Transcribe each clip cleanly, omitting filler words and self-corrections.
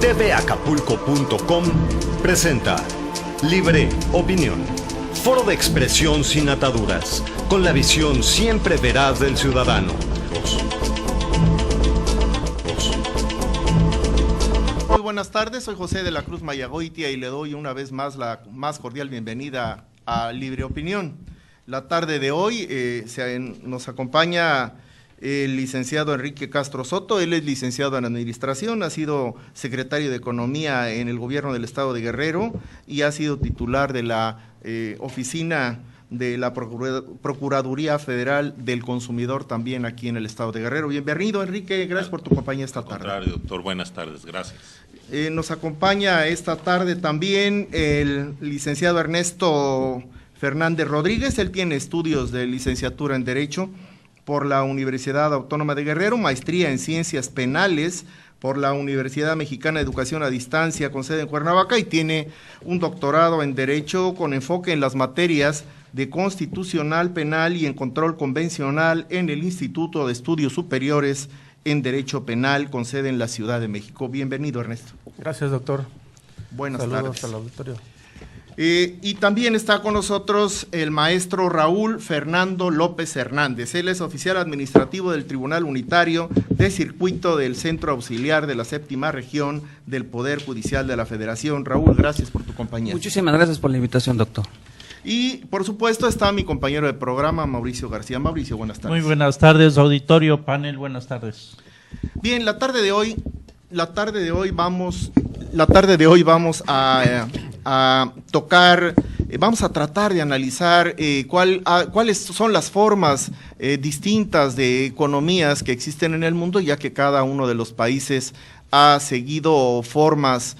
tvacapulco.com presenta Libre Opinión, foro de expresión sin ataduras, con la visión siempre veraz del ciudadano. Muy buenas tardes, soy José de la Cruz Mayagoitia y le doy una vez más la más cordial bienvenida a Libre Opinión. La tarde de hoy nos acompaña el licenciado Enrique Castro Soto. Él es licenciado en Administración, ha sido secretario de Economía en el gobierno del estado de Guerrero y ha sido titular de la oficina de la Procuraduría Federal del Consumidor también aquí en el estado de Guerrero. Bienvenido, Enrique, gracias por tu compañía esta tarde. Al contrario, doctor, buenas tardes, gracias. Nos acompaña esta tarde también el licenciado Ernesto Fernández Rodríguez. Él tiene estudios de licenciatura en Derecho por la Universidad Autónoma de Guerrero, maestría en Ciencias Penales por la Universidad Mexicana de Educación a Distancia con sede en Cuernavaca y tiene un doctorado en Derecho con enfoque en las materias de Constitucional, Penal y en Control Convencional en el Instituto de Estudios Superiores en Derecho Penal con sede en la Ciudad de México. Bienvenido, Ernesto. Gracias, doctor. Buenas tardes. Saludos al auditorio. Y también está con nosotros el maestro Raúl Fernando López Hernández. Él es oficial administrativo del Tribunal Unitario de Circuito del Centro Auxiliar de la Séptima Región del Poder Judicial de la Federación. Raúl, gracias por tu compañía. Muchísimas gracias por la invitación, doctor. Y por supuesto está mi compañero de programa, Mauricio García. Mauricio, buenas tardes. Muy buenas tardes, auditorio, panel, buenas tardes. Bien, la tarde de hoy vamos a tocar, vamos a tratar de analizar cuáles son las formas distintas de economías que existen en el mundo, ya que cada uno de los países ha seguido formas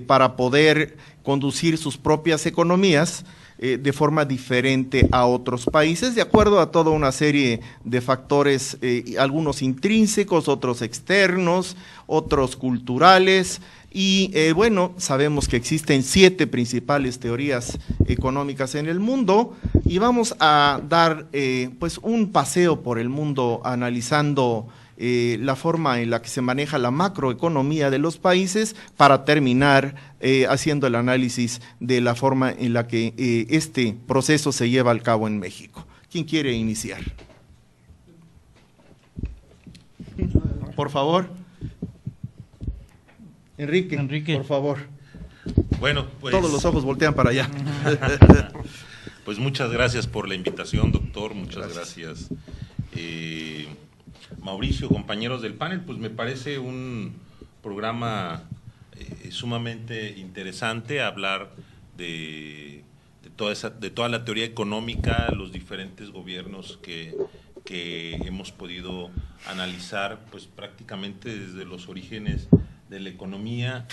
para poder conducir sus propias economías de forma diferente a otros países, de acuerdo a toda una serie de factores, algunos intrínsecos, otros externos, otros culturales. Y bueno, sabemos que existen 7 principales teorías económicas en el mundo y vamos a dar pues un paseo por el mundo analizando la forma en la que se maneja la macroeconomía de los países para terminar haciendo el análisis de la forma en la que este proceso se lleva a cabo en México. ¿Quién quiere iniciar? Por favor. Enrique, por favor. Bueno, pues todos los ojos voltean para allá. Pues muchas gracias por la invitación, doctor, muchas gracias. Mauricio, compañeros del panel, pues me parece un programa sumamente interesante hablar de toda la teoría económica, los diferentes gobiernos que hemos podido analizar, pues prácticamente desde los orígenes de la economía,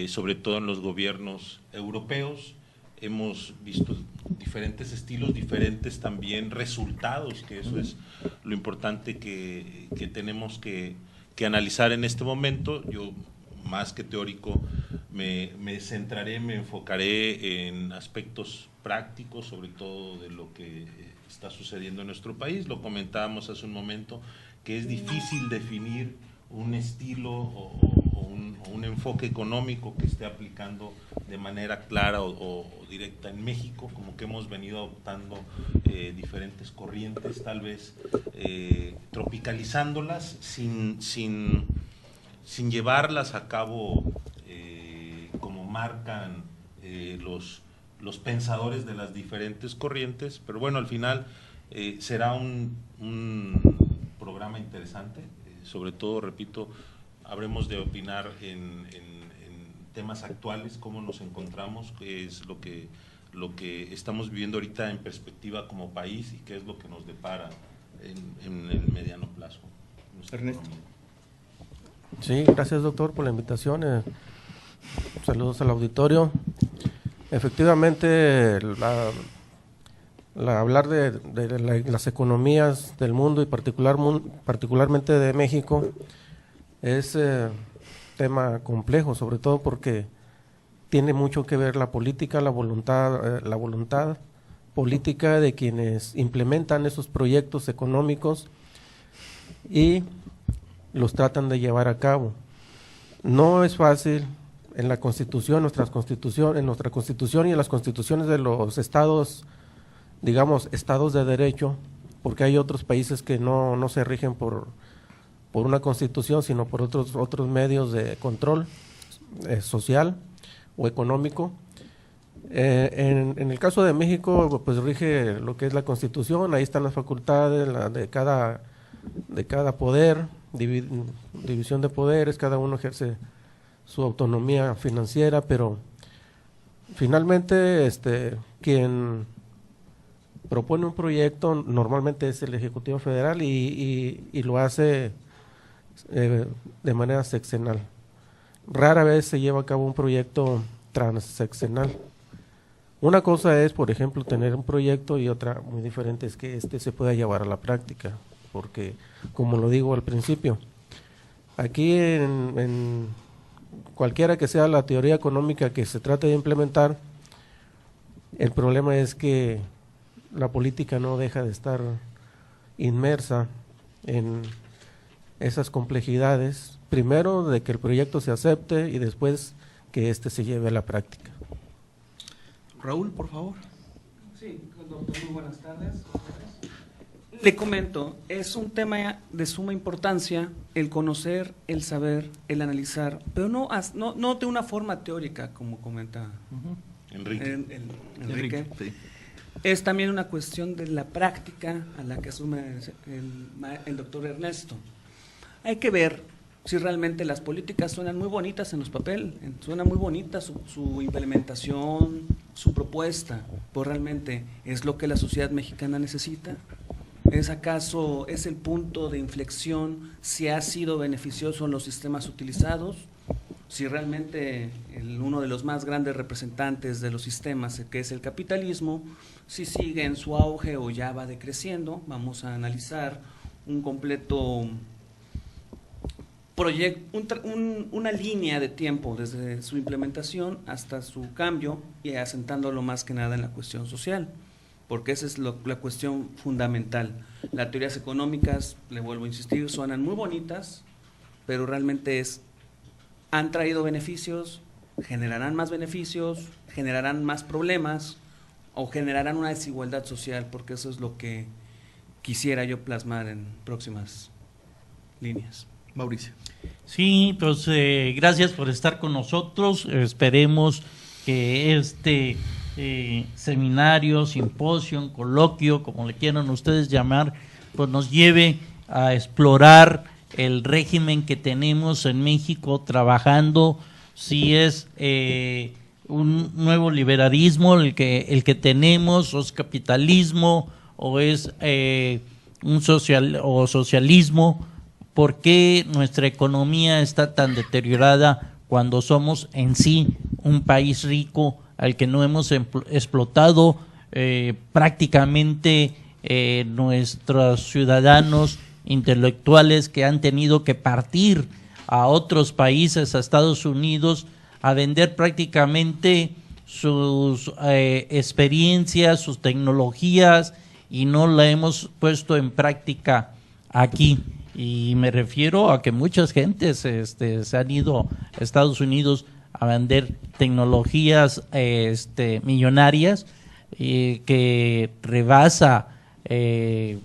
sobre todo en los gobiernos europeos. Hemos visto diferentes estilos, diferentes también resultados, que eso es lo importante que tenemos que analizar en este momento. Yo, más que teórico, me centraré, me enfocaré en aspectos prácticos, sobre todo de lo que está sucediendo en nuestro país. Lo comentábamos hace un momento, que es difícil definir un estilo o un enfoque económico que esté aplicando de manera clara o directa en México, como que hemos venido adoptando diferentes corrientes, tal vez tropicalizándolas sin llevarlas a cabo como marcan los pensadores de las diferentes corrientes, pero bueno, al final será un programa interesante, sobre todo, repito, habremos de opinar en temas actuales, cómo nos encontramos, qué es lo que estamos viviendo ahorita en perspectiva como país y qué es lo que nos depara en el mediano plazo. Ernesto. Sí, gracias, doctor, por la invitación. Saludos al auditorio. Efectivamente, hablar de las economías del mundo y particularmente de México es tema complejo, sobre todo porque tiene mucho que ver la política, la voluntad política de quienes implementan esos proyectos económicos y los tratan de llevar a cabo. No es fácil en la Constitución, en nuestra Constitución y en las constituciones de los estados, digamos, estados de derecho, porque hay otros países que no se rigen por una constitución, sino por otros medios de control social o económico. En el caso de México, pues rige lo que es la Constitución, ahí están las facultades de cada poder, división de poderes, cada uno ejerce su autonomía financiera, pero finalmente quien propone un proyecto normalmente es el Ejecutivo Federal y lo hace de manera sexenal. Rara vez se lleva a cabo un proyecto transsexenal. Una cosa es, por ejemplo, tener un proyecto y otra muy diferente es que se pueda llevar a la práctica, porque, como lo digo al principio, aquí en cualquiera que sea la teoría económica que se trate de implementar, el problema es que la política no deja de estar inmersa en esas complejidades, primero de que el proyecto se acepte y después que se lleve a la práctica. Raúl, por favor. Sí, doctor, muy buenas tardes. Le comento, es un tema de suma importancia el conocer, el saber, el analizar, pero no de una forma teórica, como comenta Enrique. Enrique. Sí. Es también una cuestión de la práctica a la que asume el doctor Ernesto. Hay que ver si realmente las políticas suenan muy bonitas en los papeles, suena muy bonita su implementación, su propuesta, pues realmente es lo que la sociedad mexicana necesita. ¿Es acaso el punto de inflexión si ha sido beneficioso en los sistemas utilizados? Si realmente uno de los más grandes representantes de los sistemas, que es el capitalismo, si sigue en su auge o ya va decreciendo. Vamos a analizar un completo proyecto, una línea de tiempo desde su implementación hasta su cambio y asentándolo más que nada en la cuestión social, porque esa es la cuestión fundamental. Las teorías económicas, le vuelvo a insistir, suenan muy bonitas, pero realmente han traído beneficios, generarán más beneficios, generarán más problemas o generarán una desigualdad social, porque eso es lo que quisiera yo plasmar en próximas líneas. Mauricio. Sí, pues gracias por estar con nosotros. Esperemos que seminario, simposio, coloquio, como le quieran ustedes llamar, pues nos lleve a explorar el régimen que tenemos en México trabajando, si es un nuevo liberalismo el que tenemos, o es capitalismo, o es un socialismo. ¿Por qué nuestra economía está tan deteriorada cuando somos en sí un país rico al que no hemos explotado prácticamente nuestros ciudadanos intelectuales que han tenido que partir a otros países, a Estados Unidos, a vender prácticamente sus experiencias, sus tecnologías, y no la hemos puesto en práctica aquí? Y me refiero a que muchas gentes se han ido a Estados Unidos a vender tecnologías millonarias que rebasa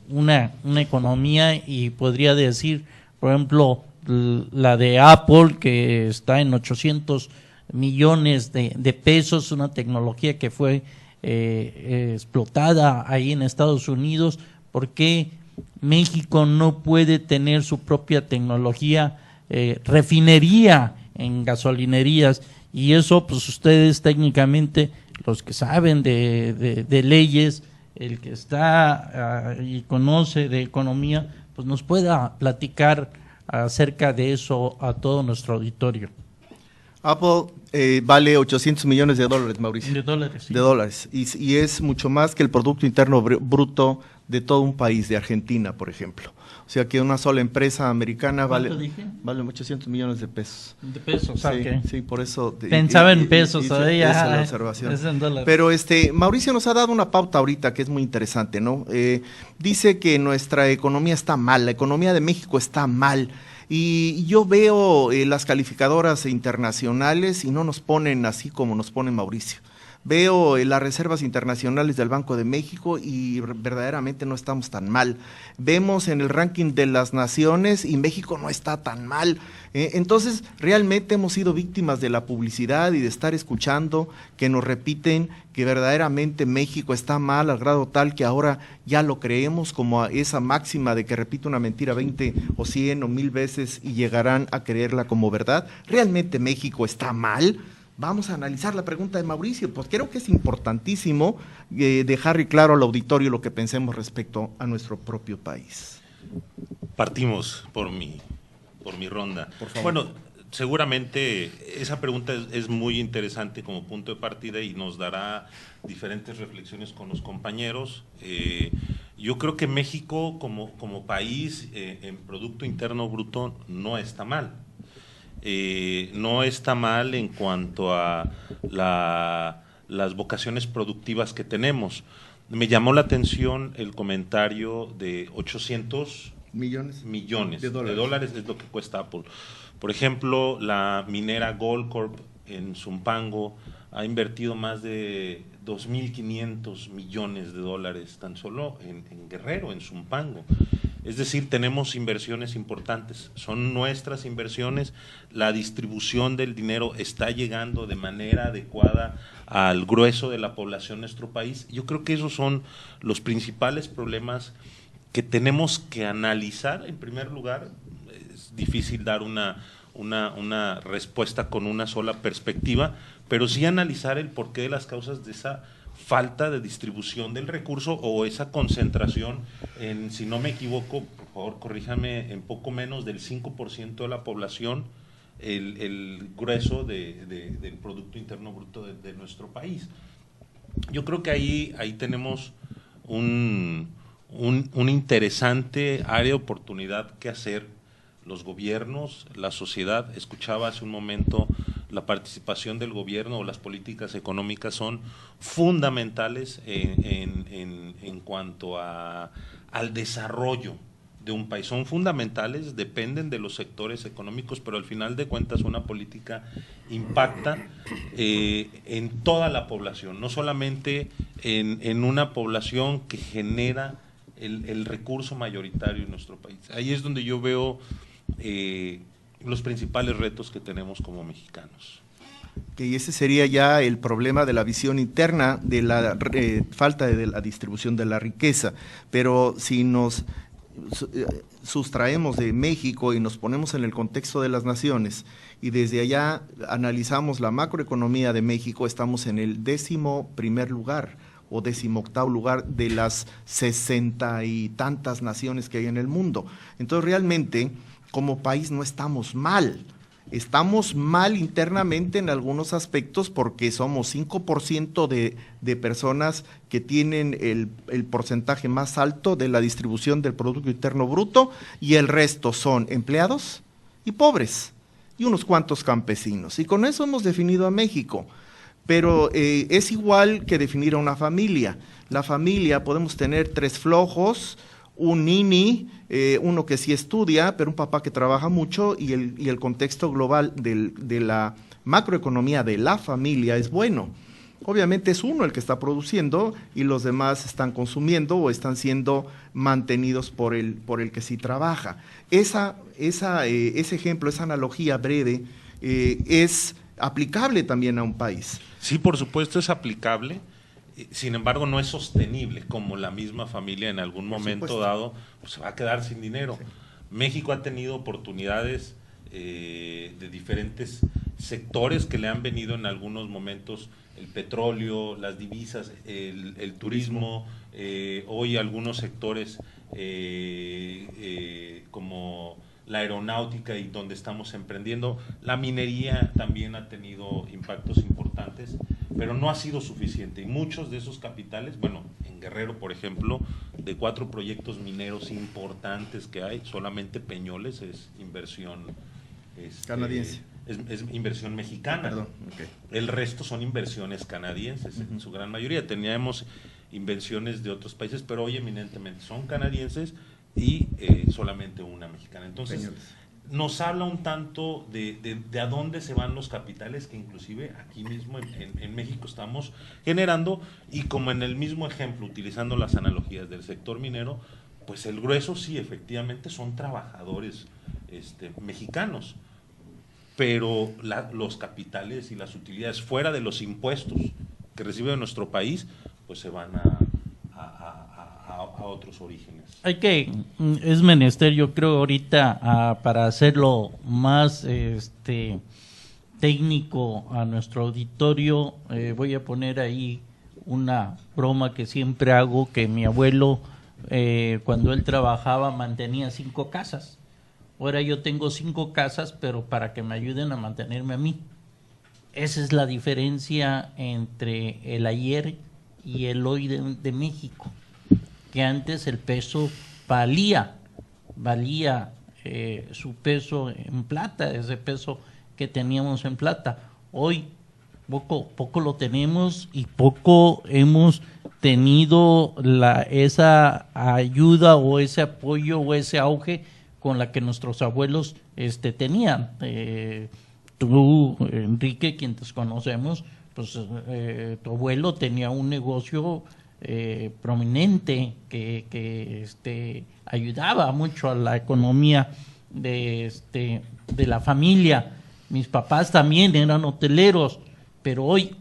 una economía, y podría decir, por ejemplo, la de Apple, que está en 800 millones de pesos, una tecnología que fue explotada ahí en Estados Unidos. ¿Por qué México no puede tener su propia tecnología, refinería en gasolinerías? Y eso, pues ustedes técnicamente, los que saben de leyes, el que está y conoce de economía, pues nos pueda platicar acerca de eso a todo nuestro auditorio. Apple vale 800 millones de dólares, Mauricio. De dólares, sí. De dólares. Y es mucho más que el Producto Interno Bruto de todo un país, de Argentina, por ejemplo. O sea que una sola empresa americana vale 800 millones de pesos. De pesos, Sí, okay. sí, por eso. Pensaba en pesos, esa es la ya observación. es en dólares. Pero Mauricio nos ha dado una pauta ahorita que es muy interesante, ¿no? Dice que nuestra economía está mal, la economía de México está mal. Y yo veo las calificadoras internacionales y no nos ponen así como nos pone Mauricio. Veo las reservas internacionales del Banco de México y verdaderamente no estamos tan mal. Vemos en el ranking de las naciones y México no está tan mal. Entonces, realmente hemos sido víctimas de la publicidad y de estar escuchando que nos repiten que verdaderamente México está mal al grado tal que ahora ya lo creemos, como esa máxima de que repite una mentira 20 o 100 o 1000 veces y llegarán a creerla como verdad. ¿Realmente México está mal? Vamos a analizar la pregunta de Mauricio, pues creo que es importantísimo dejar claro al auditorio lo que pensemos respecto a nuestro propio país. Partimos por mi ronda. Por favor. Bueno, seguramente esa pregunta es muy interesante como punto de partida y nos dará diferentes reflexiones con los compañeros. Yo creo que México como país en Producto Interno Bruto no está mal. No está mal en cuanto a las vocaciones productivas que tenemos. Me llamó la atención el comentario de 800 millones de dólares es lo que cuesta Apple. Por ejemplo, la minera Goldcorp en Zumpango ha invertido más de 2.500 millones de dólares tan solo en Guerrero, en Zumpango. Es decir, tenemos inversiones importantes, son nuestras inversiones, la distribución del dinero está llegando de manera adecuada al grueso de la población de nuestro país. Yo creo que esos son los principales problemas que tenemos que analizar. En primer lugar, es difícil dar una respuesta con una sola perspectiva, pero sí analizar el porqué de las causas de esa falta de distribución del recurso o esa concentración en, si no me equivoco, por favor corríjame, en poco menos del 5% de la población, el grueso del Producto Interno Bruto de nuestro país. Yo creo que ahí tenemos un interesante área de oportunidad que hacer los gobiernos, la sociedad. Escuchaba hace un momento la participación del gobierno o las políticas económicas son fundamentales en cuanto al desarrollo de un país. Son fundamentales, dependen de los sectores económicos, pero al final de cuentas una política impacta en toda la población, no solamente en una población que genera el recurso mayoritario en nuestro país. Ahí es donde yo veo los principales retos que tenemos como mexicanos. Que ese sería ya el problema de la visión interna de la falta de la distribución de la riqueza, pero si nos sustraemos de México y nos ponemos en el contexto de las naciones y desde allá analizamos la macroeconomía de México, estamos en el 11º lugar o 18º lugar de las 60 y tantas naciones que hay en el mundo. Entonces realmente como país no estamos mal. Estamos mal internamente en algunos aspectos porque somos 5% de personas que tienen el porcentaje más alto de la distribución del Producto Interno Bruto y el resto son empleados y pobres y unos cuantos campesinos. Y con eso hemos definido a México. Pero es igual que definir a una familia. La familia podemos tener 3 flojos, un nini, uno que sí estudia, pero un papá que trabaja mucho y el contexto global de la macroeconomía de la familia es bueno. Obviamente es uno el que está produciendo y los demás están consumiendo o están siendo mantenidos por el que sí trabaja. Ese ejemplo, esa analogía breve es aplicable también a un país. Sí, por supuesto es aplicable. Sin embargo, no es sostenible, como la misma familia en algún momento dado pues, se va a quedar sin dinero. Sí. México ha tenido oportunidades de diferentes sectores que le han venido en algunos momentos, el petróleo, las divisas, el turismo, hoy algunos sectores como la aeronáutica y donde estamos emprendiendo. La minería también ha tenido impactos importantes, pero no ha sido suficiente y muchos de esos capitales, bueno, en Guerrero, por ejemplo, de 4 proyectos mineros importantes que hay, solamente Peñoles es inversión canadiense. Es inversión mexicana. Perdón, okay. El resto son inversiones canadienses, en su gran mayoría. Teníamos inversiones de otros países, pero hoy eminentemente son canadienses y solamente una mexicana. Entonces, nos habla un tanto de a dónde se van los capitales que inclusive aquí mismo en México estamos generando, y como en el mismo ejemplo, utilizando las analogías del sector minero, pues el grueso sí, efectivamente son trabajadores mexicanos, pero los capitales y las utilidades fuera de los impuestos que recibe nuestro país, pues se van a otros orígenes. Es menester, yo creo ahorita, para hacerlo más técnico a nuestro auditorio, voy a poner ahí una broma que siempre hago, que mi abuelo, cuando él trabajaba, mantenía 5 casas. Ahora yo tengo 5 casas, pero para que me ayuden a mantenerme a mí. Esa es la diferencia entre el ayer y el hoy de México, que antes el peso valía su peso en plata, ese peso que teníamos en plata. Hoy poco lo tenemos, y poco hemos tenido esa ayuda o ese apoyo o ese auge con la que nuestros abuelos tenían. Tú, Enrique, quien te conocemos, pues tu abuelo tenía un negocio prominente que ayudaba mucho a la economía de la familia. Mis papás también eran hoteleros, pero hoy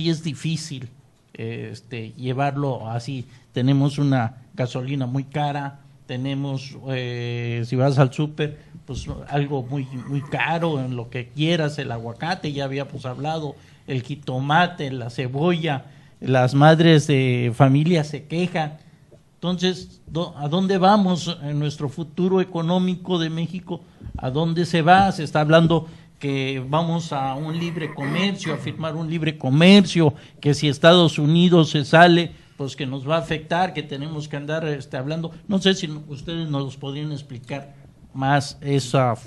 es difícil llevarlo así. Tenemos una gasolina muy cara, tenemos, si vas al súper, pues algo muy caro, en lo que quieras, el aguacate, ya habíamos hablado, el jitomate, la cebolla, las madres de familia se quejan. Entonces, ¿a dónde vamos en nuestro futuro económico de México? ¿A dónde se va? Se está hablando que vamos a un libre comercio, a firmar un libre comercio, que si Estados Unidos se sale, pues que nos va a afectar, que tenemos que andar hablando. No sé si ustedes nos podrían explicar más esas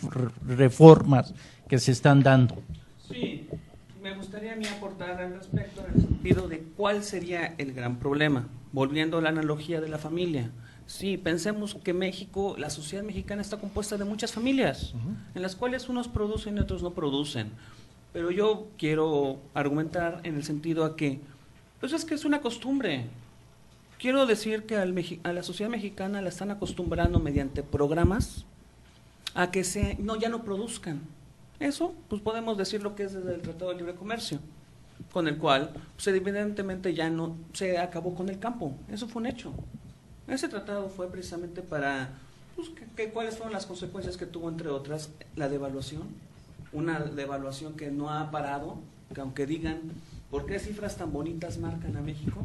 reformas que se están dando. Sí, me gustaría a mí aportar al respecto en el sentido de cuál sería el gran problema, volviendo a la analogía de la familia. Sí, pensemos que México, la sociedad mexicana está compuesta de muchas familias, en las cuales unos producen y otros no producen, pero yo quiero argumentar en el sentido a que, pues es que es una costumbre. Quiero decir que a la sociedad mexicana la están acostumbrando mediante programas a que ya no produzcan. Eso, pues podemos decir lo que es desde el Tratado de Libre Comercio, con el cual, pues evidentemente ya no se acabó con el campo. Eso fue un hecho. Ese tratado fue precisamente para, pues, ¿cuáles fueron las consecuencias que tuvo, entre otras, la devaluación? Una devaluación que no ha parado, que aunque digan, ¿por qué cifras tan bonitas marcan a México?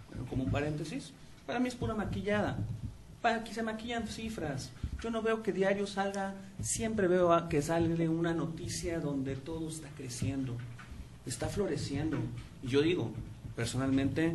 Bueno, como un paréntesis, para mí es pura maquillada. Para que se maquillan cifras. Yo no veo que diario salga, siempre veo que sale una noticia donde todo está creciendo, está floreciendo. Y yo digo, personalmente,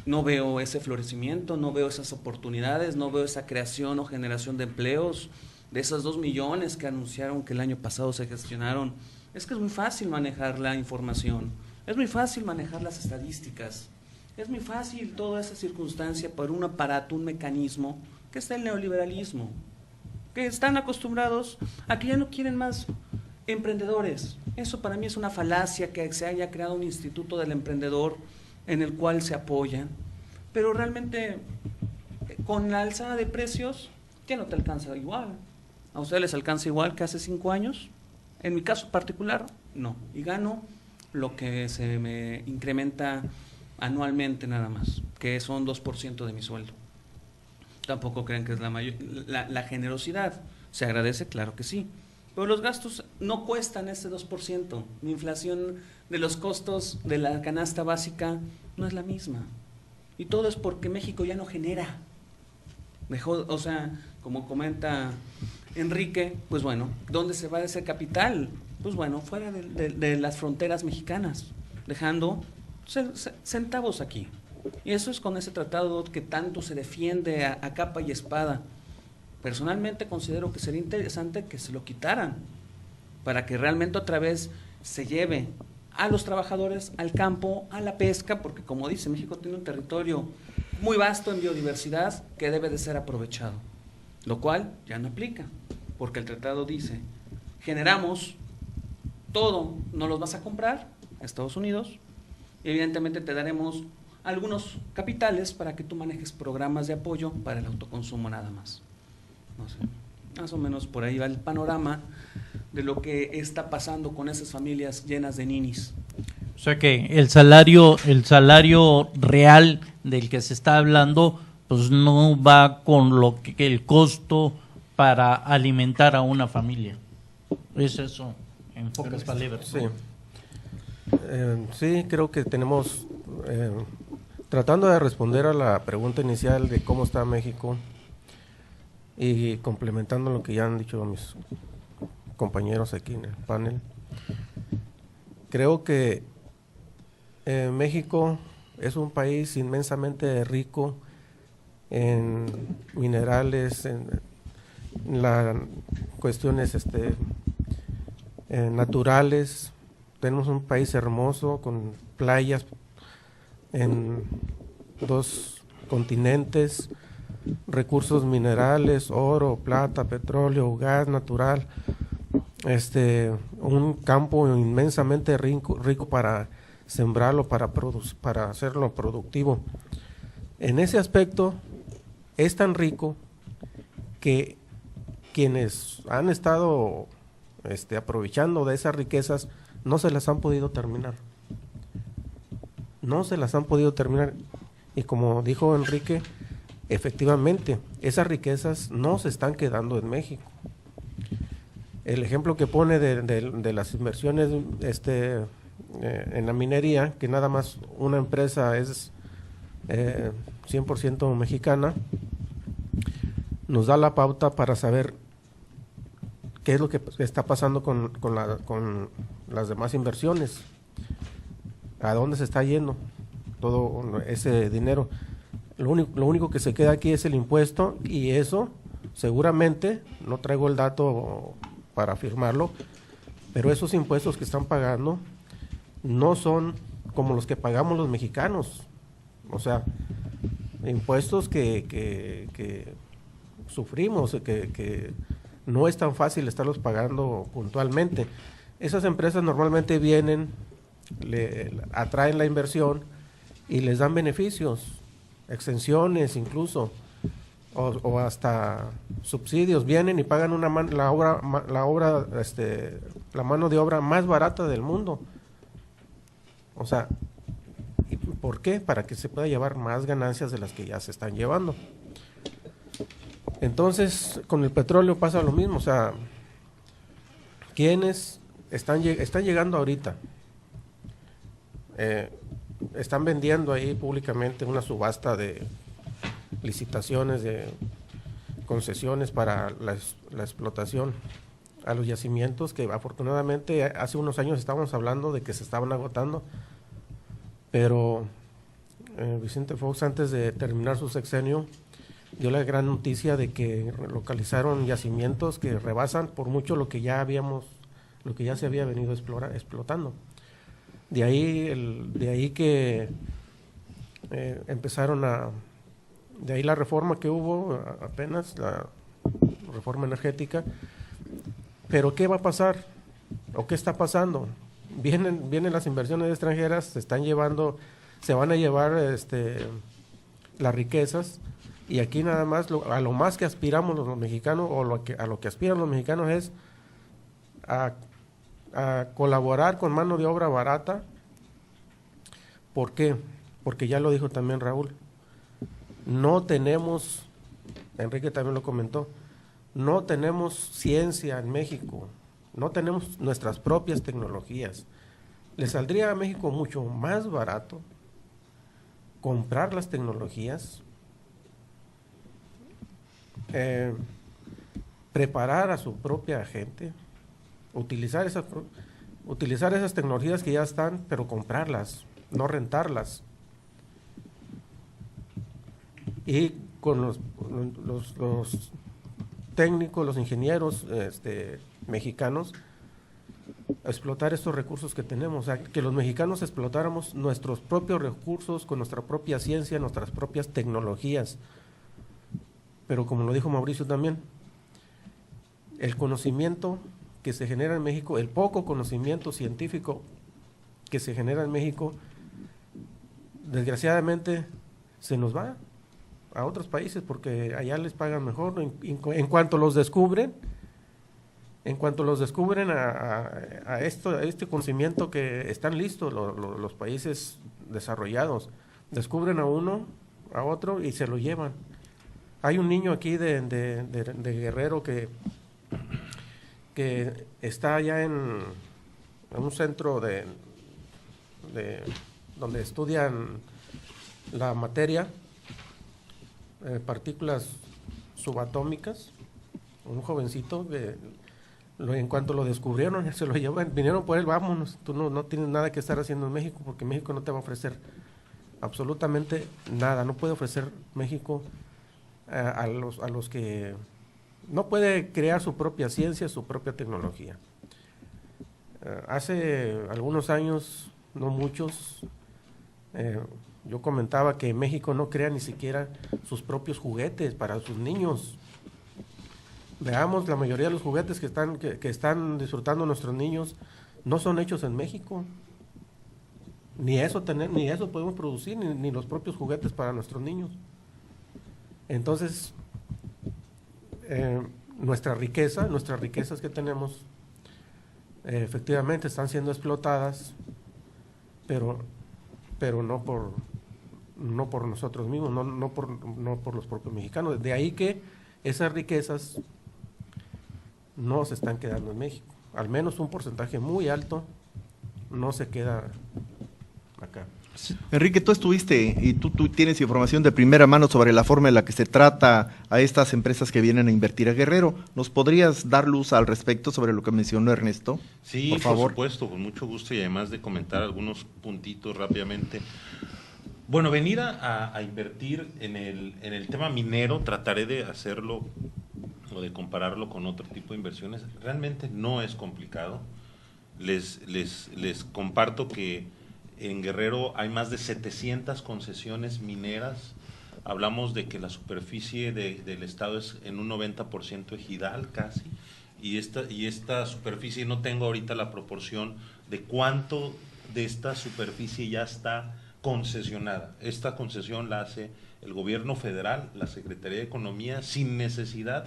no veo ese florecimiento, no veo esas oportunidades, no veo esa creación o generación de empleos, de esos 2 millones que anunciaron que el año pasado se gestionaron. Es que es muy fácil manejar la información, es muy fácil manejar las estadísticas, es muy fácil toda esa circunstancia por un aparato, un mecanismo que es el neoliberalismo, que están acostumbrados a que ya no quieren más emprendedores. Eso para mí es una falacia, que se haya creado un instituto del emprendedor en el cual se apoyan, pero realmente con la alzada de precios ya no te alcanza igual. ¿A ustedes les alcanza igual que hace 5 años? En mi caso particular, no, y gano lo que se me incrementa anualmente nada más, que son 2% de mi sueldo. Tampoco creen que es la generosidad. Se agradece, claro que sí, pero los gastos no cuestan ese 2%. La inflación de los costos de la canasta básica no es la misma. Y todo es porque México ya no genera. O sea, como comenta Enrique, pues bueno, ¿dónde se va ese capital? Pues bueno, fuera de las fronteras mexicanas, dejando centavos aquí. Y eso es con ese tratado que tanto se defiende a capa y espada. Personalmente considero que sería interesante que se lo quitaran, para que realmente otra vez se lleve a los trabajadores al campo, a la pesca, porque como dice, México tiene un territorio muy vasto en biodiversidad que debe de ser aprovechado, lo cual ya no aplica. porque el tratado dice, generamos todo, no los vas a comprar a Estados Unidos, y evidentemente te daremos algunos capitales para que tú manejes programas de apoyo para el autoconsumo nada más. No sé, más o menos por ahí va el panorama de lo que está pasando con esas familias llenas de ninis. O sea que el salario real del que se está hablando, pues no va con lo que el costo para alimentar a una familia. Es eso, en pocas palabras. Sí. Sí, creo que tenemos, tratando de responder a la pregunta inicial de cómo está México y complementando lo que ya han dicho mis compañeros aquí en el panel, creo que México es un país inmensamente rico en minerales, en las cuestiones naturales. Tenemos un país hermoso con playas en 2 continentes, recursos minerales, oro, plata, petróleo, gas natural, un campo inmensamente rico para sembrarlo, para hacerlo productivo. En ese aspecto es tan rico que quienes han estado aprovechando de esas riquezas no se las han podido terminar. No se las han podido terminar. Y como dijo Enrique, efectivamente, esas riquezas no se están quedando en México. El ejemplo que pone de las inversiones en la minería, que nada más una empresa es 100% mexicana, nos da la pauta para saber qué es lo que está pasando con las demás inversiones, a dónde se está yendo todo ese dinero. Lo único que se queda aquí es el impuesto, y eso seguramente, no traigo el dato para afirmarlo, pero esos impuestos que están pagando no son como los que pagamos los mexicanos. O sea, impuestos que sufrimos, que no es tan fácil estarlos pagando puntualmente. Esas empresas normalmente vienen, atraen la inversión y les dan beneficios, exenciones incluso, o hasta subsidios. Vienen y pagan la mano de obra más barata del mundo. O sea, ¿por qué? Para que se pueda llevar más ganancias de las que ya se están llevando. Entonces, con el petróleo pasa lo mismo. O sea, quienes están llegando ahorita, están vendiendo ahí públicamente una subasta de licitaciones, de concesiones para la explotación a los yacimientos, que afortunadamente hace unos años estábamos hablando de que se estaban agotando, pero Vicente Fox, antes de terminar su sexenio, dio la gran noticia de que localizaron yacimientos que rebasan por mucho lo que ya se había venido explotando. De ahí que empezaron de ahí la reforma que hubo apenas, la reforma energética. Pero ¿qué va a pasar? ¿O qué está pasando? Vienen las inversiones extranjeras, se van a llevar las riquezas, y aquí nada más a lo más que aspiramos los mexicanos, o a lo que aspiran los mexicanos, es a colaborar con mano de obra barata. ¿Por qué? Porque ya lo dijo también Raúl, no tenemos, Enrique también lo comentó, no tenemos ciencia en México, no tenemos nuestras propias tecnologías. Le saldría a México mucho más barato comprar las tecnologías, preparar a su propia gente, utilizar esas tecnologías que ya están, pero comprarlas, no rentarlas. Y con los técnicos, los ingenieros mexicanos, explotar estos recursos que tenemos, o sea, que los mexicanos explotáramos nuestros propios recursos con nuestra propia ciencia, nuestras propias tecnologías. Pero como lo dijo Mauricio también, el conocimiento que se genera en México, el poco conocimiento científico que se genera en México, desgraciadamente se nos va a otros países porque allá les pagan mejor. En cuanto los descubren, a este conocimiento que están listos los países desarrollados, descubren a uno, a otro y se lo llevan. Hay un niño aquí de Guerrero que está allá en un centro donde estudian la materia, partículas subatómicas, un jovencito que en cuanto lo descubrieron se lo llevan, vinieron por él, vámonos, tú no tienes nada que estar haciendo en México porque México no te va a ofrecer absolutamente nada, no puede ofrecer México a los que no puede crear su propia ciencia, su propia tecnología. Hace algunos años, no muchos, yo comentaba que México no crea ni siquiera sus propios juguetes para sus niños. Veamos, la mayoría de los juguetes que están disfrutando nuestros niños no son hechos en México. Ni eso podemos producir, ni los propios juguetes para nuestros niños. Entonces, nuestras riquezas que tenemos, efectivamente están siendo explotadas, pero no por nosotros mismos, no por los propios mexicanos. De ahí que esas riquezas no se están quedando en México. Al menos un porcentaje muy alto no se queda acá. Enrique, tú estuviste y tú tienes información de primera mano sobre la forma en la que se trata a estas empresas que vienen a invertir a Guerrero. ¿Nos podrías dar luz al respecto sobre lo que mencionó Ernesto? Sí, por favor. Por supuesto, con mucho gusto, y además de comentar algunos puntitos rápidamente. Bueno, venir a invertir en el tema minero, trataré de hacerlo o de compararlo con otro tipo de inversiones. Realmente no es complicado. Les comparto que en Guerrero hay más de 700 concesiones mineras. Hablamos de que la superficie del estado es en un 90% ejidal casi, y esta superficie, no tengo ahorita la proporción de cuánto de esta superficie ya está concesionada. Esta concesión la hace el gobierno federal, la Secretaría de Economía, sin necesidad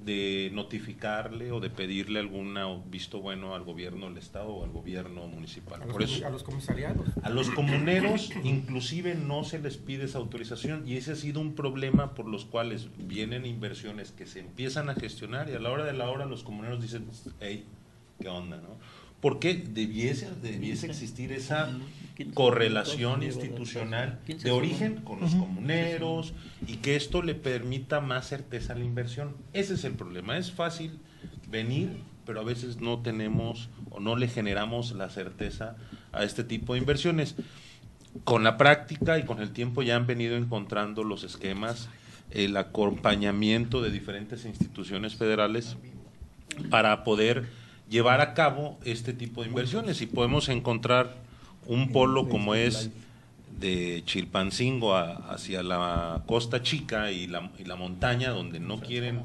de notificarle o de pedirle algún visto bueno al gobierno del estado o al gobierno municipal. A los comisariados. A los comuneros inclusive no se les pide esa autorización, y ese ha sido un problema por los cuales vienen inversiones que se empiezan a gestionar y a la hora de la hora los comuneros dicen, hey, ¿qué onda, no? Porque debiese existir esa correlación institucional de origen con los comuneros y que esto le permita más certeza a la inversión. Ese es el problema. Es fácil venir, pero a veces no tenemos o no le generamos la certeza a este tipo de inversiones. Con la práctica y con el tiempo ya han venido encontrando los esquemas, el acompañamiento de diferentes instituciones federales para poder llevar a cabo este tipo de inversiones, y podemos encontrar un polo como es de Chilpancingo hacia la Costa Chica y la montaña, donde no quieren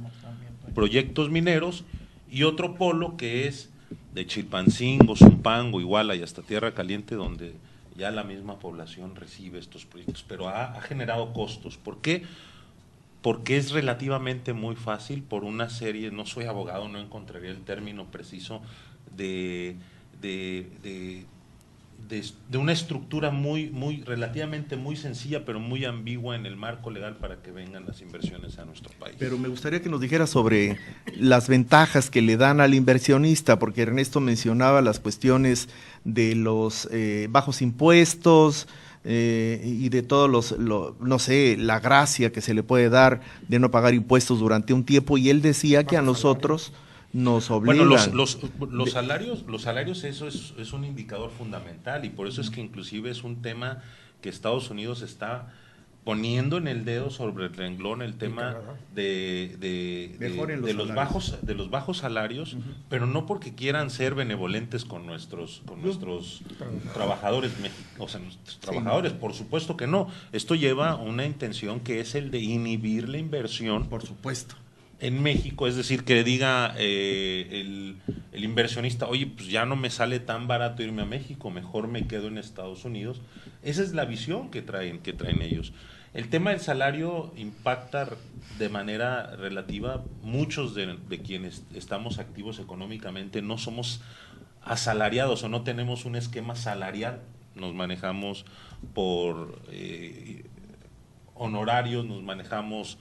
proyectos mineros, y otro polo que es de Chilpancingo, Zumpango, Iguala y hasta Tierra Caliente, donde ya la misma población recibe estos proyectos, pero ha generado costos. ¿Por qué? Porque es relativamente muy fácil por una serie, no soy abogado, no encontraría el término preciso, de una estructura relativamente muy sencilla, pero muy ambigua en el marco legal para que vengan las inversiones a nuestro país. Pero me gustaría que nos dijera sobre las ventajas que le dan al inversionista, porque Ernesto mencionaba las cuestiones de los bajos impuestos, y de todos no sé, la gracia que se le puede dar de no pagar impuestos durante un tiempo, y él decía que a nosotros nos obligan. Bueno, los salarios, eso es un indicador fundamental, y por eso es que inclusive es un tema que Estados Unidos está poniendo en el dedo sobre el renglón, el tema de los bajos salarios, pero no porque quieran ser benevolentes con nuestros trabajadores, o sea, nuestros trabajadores, por supuesto que no. Esto lleva a una intención que es el de inhibir la inversión. Por supuesto. en México, es decir, que diga el inversionista, oye, pues ya no me sale tan barato irme a México, mejor me quedo en Estados Unidos. Esa es la visión que traen ellos. El tema del salario impacta de manera relativa. Muchos de quienes estamos activos económicamente no somos asalariados o no tenemos un esquema salarial, nos manejamos por honorarios, nos manejamos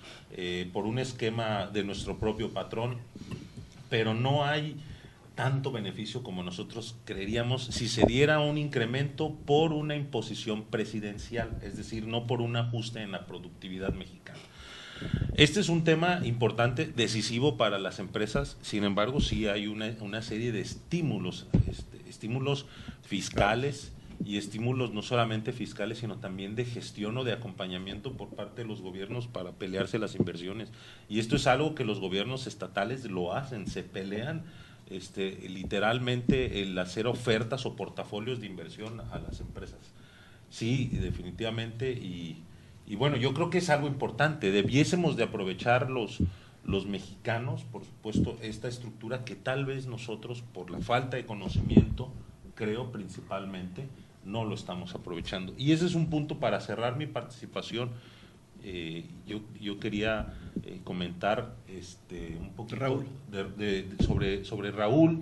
por un esquema de nuestro propio patrón, pero no hay tanto beneficio como nosotros creeríamos si se diera un incremento por una imposición presidencial, es decir, no por un ajuste en la productividad mexicana. Este es un tema importante, decisivo para las empresas, sin embargo, sí hay una serie de estímulos, estímulos fiscales y estímulos no solamente fiscales, sino también de gestión o de acompañamiento por parte de los gobiernos para pelearse las inversiones. Y esto es algo que los gobiernos estatales lo hacen, se pelean literalmente el hacer ofertas o portafolios de inversión a las empresas. Sí, definitivamente, y bueno, yo creo que es algo importante, debiésemos de aprovechar los mexicanos, por supuesto, esta estructura que tal vez nosotros, por la falta de conocimiento, creo principalmente, no lo estamos aprovechando. Y ese es un punto para cerrar mi participación. Yo quería comentar un poquito Raúl. sobre Raúl.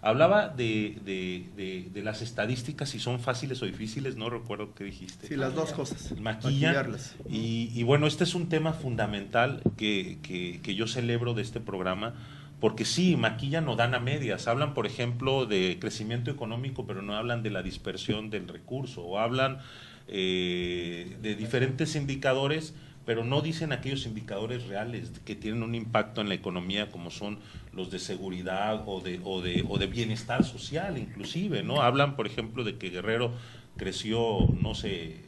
Hablaba de las estadísticas, si son fáciles o difíciles, no recuerdo qué dijiste. Sí, las dos cosas. Maquillarlas. Y bueno, este es un tema fundamental que yo celebro de este programa, porque sí, maquillan o dan a medias. Hablan, por ejemplo, de crecimiento económico, pero no hablan de la dispersión del recurso, o hablan de diferentes indicadores, pero no dicen aquellos indicadores reales que tienen un impacto en la economía, como son los de seguridad o de bienestar social, inclusive, ¿no? Hablan, por ejemplo, de que Guerrero creció, no sé,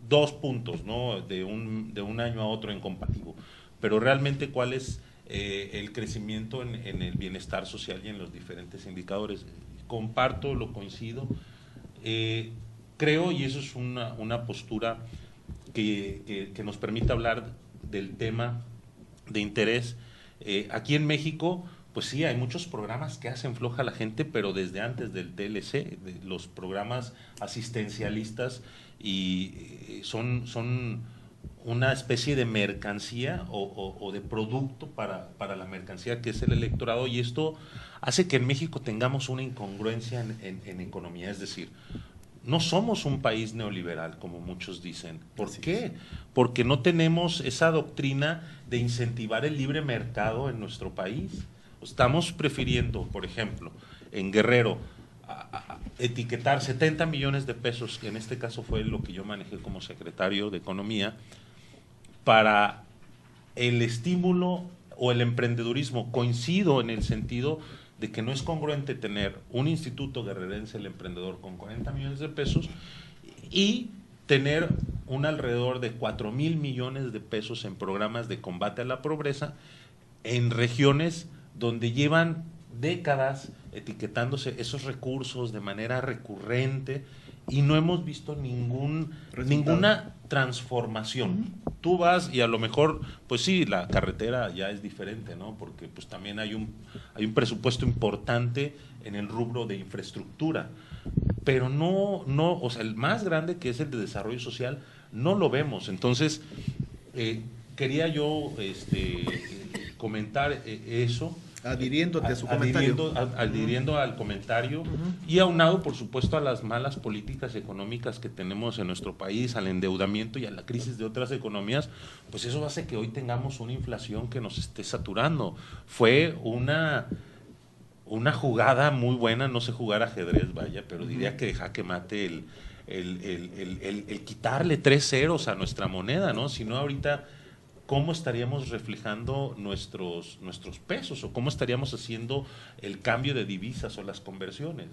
2 puntos, ¿no? De un año a otro en comparativo, pero realmente cuál es el crecimiento en el bienestar social y en los diferentes indicadores. Comparto, lo coincido. Creo, y eso es una postura que nos permite hablar del tema de interés. Aquí en México, pues sí, hay muchos programas que hacen floja a la gente, pero desde antes del TLC, de los programas asistencialistas, y son una especie de mercancía o de producto para la mercancía que es el electorado, y esto hace que en México tengamos una incongruencia en economía, es decir, no somos un país neoliberal, como muchos dicen. ¿Por qué? Porque no tenemos esa doctrina de incentivar el libre mercado en nuestro país. Estamos prefiriendo, por ejemplo, en Guerrero, etiquetar 70 millones de pesos, que en este caso fue lo que yo manejé como secretario de Economía, para el estímulo o el emprendedurismo. Coincido en el sentido de que no es congruente tener un Instituto Guerrerense el Emprendedor con 40 millones de pesos y tener un alrededor de 4,000 millones de pesos en programas de combate a la pobreza en regiones donde llevan décadas etiquetándose esos recursos de manera recurrente y no hemos visto ninguna transformación. Tú vas y a lo mejor, pues sí, la carretera ya es diferente, ¿no? Porque pues también hay un presupuesto importante en el rubro de infraestructura, pero no, o sea, el más grande, que es el de desarrollo social, no lo vemos. Entonces, quería yo comentar eso. Adhiriéndote a su comentario. Adhiriendo al comentario y aunado, por supuesto, a las malas políticas económicas que tenemos en nuestro país, al endeudamiento y a la crisis de otras economías, pues eso hace que hoy tengamos una inflación que nos esté saturando. Fue una jugada muy buena, no sé jugar ajedrez, vaya, pero diría que de jaque mate el quitarle 3 ceros a nuestra moneda, ¿no? Si no, ahorita, ¿cómo estaríamos reflejando nuestros pesos o cómo estaríamos haciendo el cambio de divisas o las conversiones?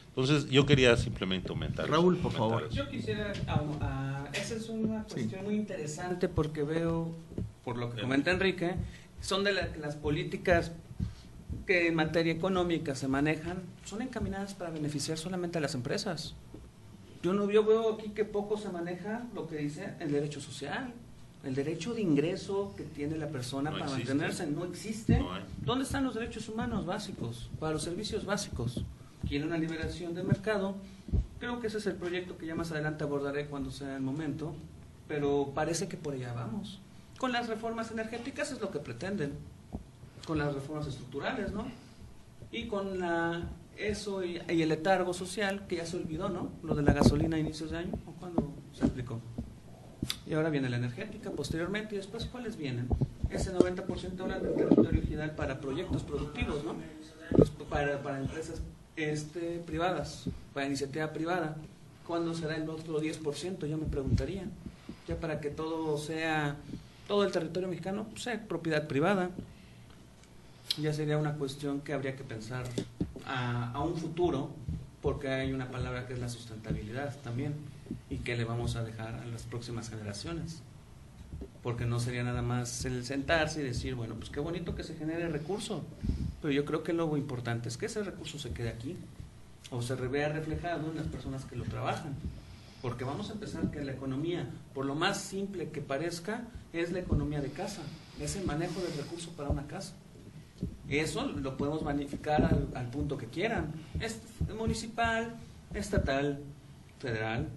Entonces, yo quería simplemente aumentar. Raúl, por favor. Yo quisiera, esa es una cuestión muy interesante porque veo, por lo que comenta Enrique, son de las políticas que en materia económica se manejan, son encaminadas para beneficiar solamente a las empresas. Yo veo aquí que poco se maneja lo que dice el derecho social. El derecho de ingreso que tiene la persona para mantenerse no existe. No hay. ¿Dónde están los derechos humanos básicos para los servicios básicos? Quiere una liberación del mercado. Creo que ese es el proyecto que ya más adelante abordaré cuando sea el momento, pero parece que por allá vamos. Con las reformas energéticas es lo que pretenden, con las reformas estructurales, ¿no? Y con eso y el letargo social, que ya se olvidó, ¿no? Lo de la gasolina a inicios de año, ¿o cuándo se aplicó? Y ahora viene la energética posteriormente, y después, ¿cuáles vienen? Ese 90% ahora del territorio ejidal para proyectos productivos, ¿no? Pues para empresas privadas, para iniciativa privada. ¿Cuándo será el otro 10%? Yo me preguntaría. Ya para que todo el territorio mexicano sea propiedad privada. Ya sería una cuestión que habría que pensar a un futuro, porque hay una palabra que es la sustentabilidad también, y que le vamos a dejar a las próximas generaciones. Porque no sería nada más el sentarse y decir, bueno, pues qué bonito que se genere recurso, pero yo creo que lo importante es que ese recurso se quede aquí, o se vea reflejado en las personas que lo trabajan. Porque vamos a empezar que la economía, por lo más simple que parezca, es la economía de casa, es el manejo del recurso para una casa. Eso lo podemos magnificar al punto que quieran, es municipal, estatal, federal,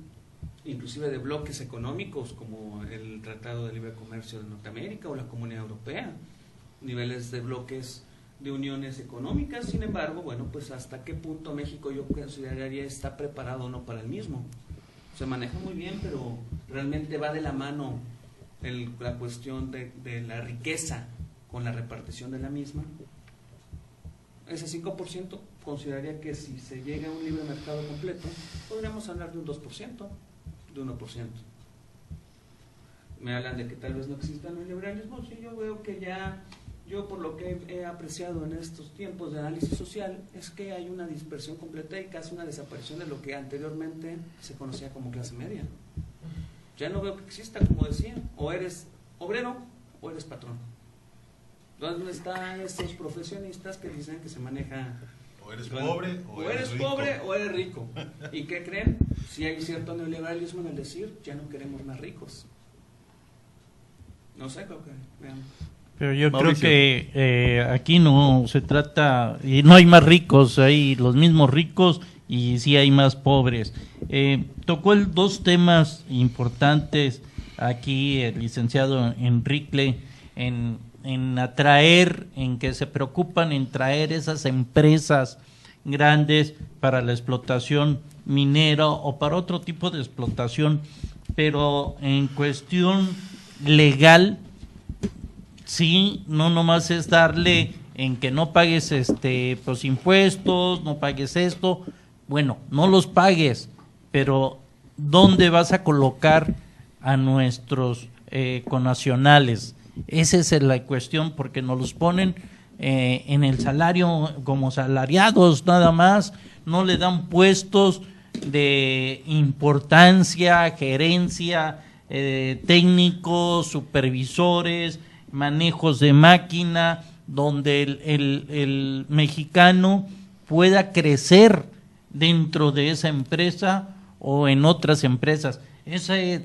inclusive de bloques económicos como el Tratado de Libre Comercio de Norteamérica o la Comunidad Europea, niveles de bloques de uniones económicas. Sin embargo, bueno, pues hasta qué punto México yo consideraría está preparado o no para el mismo. Se maneja muy bien, pero realmente va de la mano la cuestión de la riqueza con la repartición de la misma. Ese 5% consideraría que si se llega a un libre mercado completo, podríamos hablar de un 2%, de 1%. Me hablan de que tal vez no exista el liberalismo. Sí, yo veo que yo por lo que he apreciado en estos tiempos de análisis social, es que hay una dispersión completa y casi una desaparición de lo que anteriormente se conocía como clase media. Ya no veo que exista, como decía, o eres obrero o eres patrón. ¿Dónde están estos profesionistas que dicen que se maneja? O eres pobre o eres rico. Pobre o eres rico. ¿Y qué creen? Si hay cierto neoliberalismo en el decir, ya no queremos más ricos. No sé, creo que vean. Pero yo Mauricio. creo que aquí no se trata, y no hay más ricos, hay los mismos ricos y sí hay más pobres. Tocó dos temas importantes aquí el licenciado Enrique en atraer, en que se preocupan en traer esas empresas grandes para la explotación minera o para otro tipo de explotación, pero en cuestión legal, sí, no nomás es darle en que no pagues pues impuestos, no pagues esto, bueno, no los pagues, pero ¿dónde vas a colocar a nuestros connacionales? Esa es la cuestión, porque nos los ponen en el salario como salariados nada más, no le dan puestos de importancia, gerencia, técnicos, supervisores, manejos de máquina, donde el mexicano pueda crecer dentro de esa empresa o en otras empresas.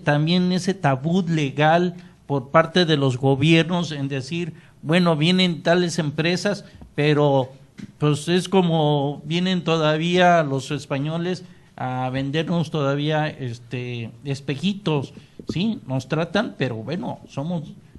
También ese tabú legal por parte de los gobiernos en decir, bueno, vienen tales empresas, pero pues es como vienen todavía los españoles a vendernos todavía espejitos, sí, nos tratan, pero bueno,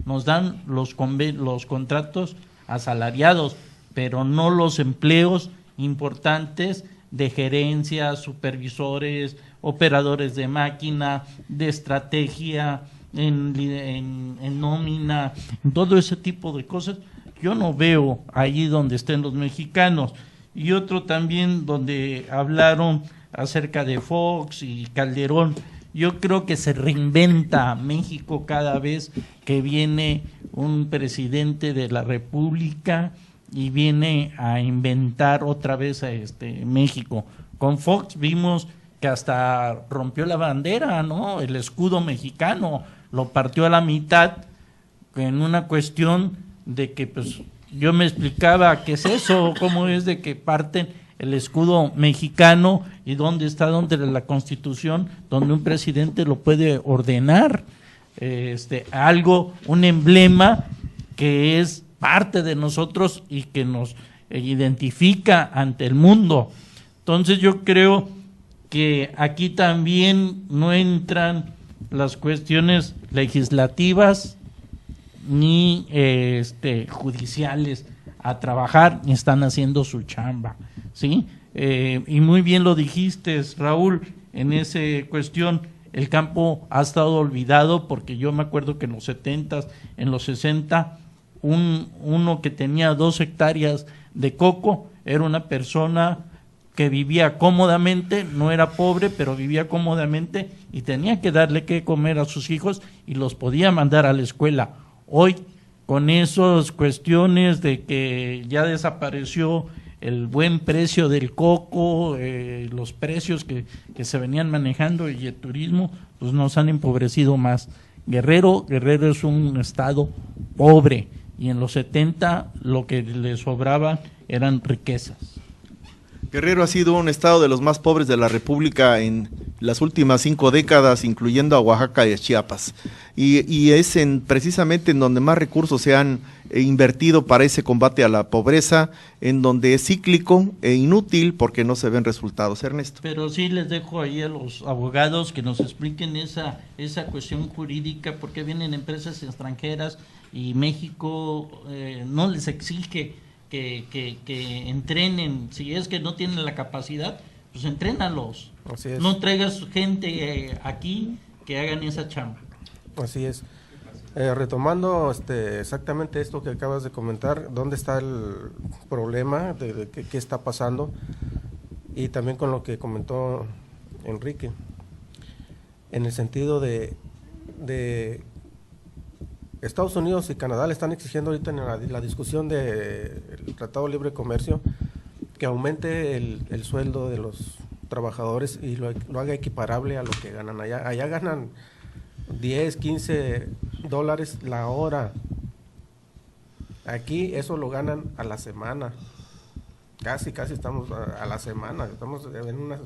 nos dan los contratos asalariados, pero no los empleos importantes de gerencia, supervisores, operadores de máquina, de estrategia, en nómina, en todo ese tipo de cosas. Yo no veo allí donde estén los mexicanos. Y otro también donde hablaron acerca de Fox y Calderón. Yo creo que se reinventa México cada vez que viene un presidente de la República y viene a inventar otra vez a México. Con Fox vimos que hasta rompió la bandera, ¿no? El escudo mexicano lo partió a la mitad en una cuestión de que pues yo me explicaba qué es eso, cómo es de que parten el escudo mexicano y dónde está la Constitución, donde un presidente lo puede ordenar. algo, un emblema que es parte de nosotros y que nos identifica ante el mundo. Entonces yo creo que aquí también no entran las cuestiones legislativas ni judiciales a trabajar, ni están haciendo su chamba, ¿sí? Y muy bien lo dijiste, Raúl, en esa cuestión. El campo ha estado olvidado porque yo me acuerdo que en los 70s, en los 60, uno que tenía 2 hectáreas de coco era una persona que vivía cómodamente, no era pobre, pero vivía cómodamente y tenía que darle que comer a sus hijos y los podía mandar a la escuela. Hoy, con esas cuestiones de que ya desapareció el buen precio del coco, los precios que se venían manejando y el turismo, pues nos han empobrecido más. Guerrero es un estado pobre y en los 70 lo que le sobraba eran riquezas. Guerrero ha sido un estado de los más pobres de la República en las últimas 5 décadas, incluyendo a Oaxaca y a Chiapas. Y es precisamente en donde más recursos se han invertido para ese combate a la pobreza, en donde es cíclico e inútil porque no se ven resultados. Ernesto. Pero sí les dejo ahí a los abogados que nos expliquen esa cuestión jurídica, porque vienen empresas extranjeras y México no les exige que entrenen. Si es que no tienen la capacidad, pues entrénalos. Así es. No traigas gente aquí que hagan esa chamba. Así es. Retomando exactamente esto que acabas de comentar, ¿dónde está el problema de qué está pasando? Y también con lo que comentó Enrique, en el sentido de Estados Unidos y Canadá le están exigiendo ahorita en la discusión del Tratado de Libre Comercio que aumente el sueldo de los trabajadores y lo haga equiparable a lo que ganan allá. Allá ganan 10, 15 dólares la hora. Aquí eso lo ganan a la semana. Casi estamos a la semana. Estamos en una...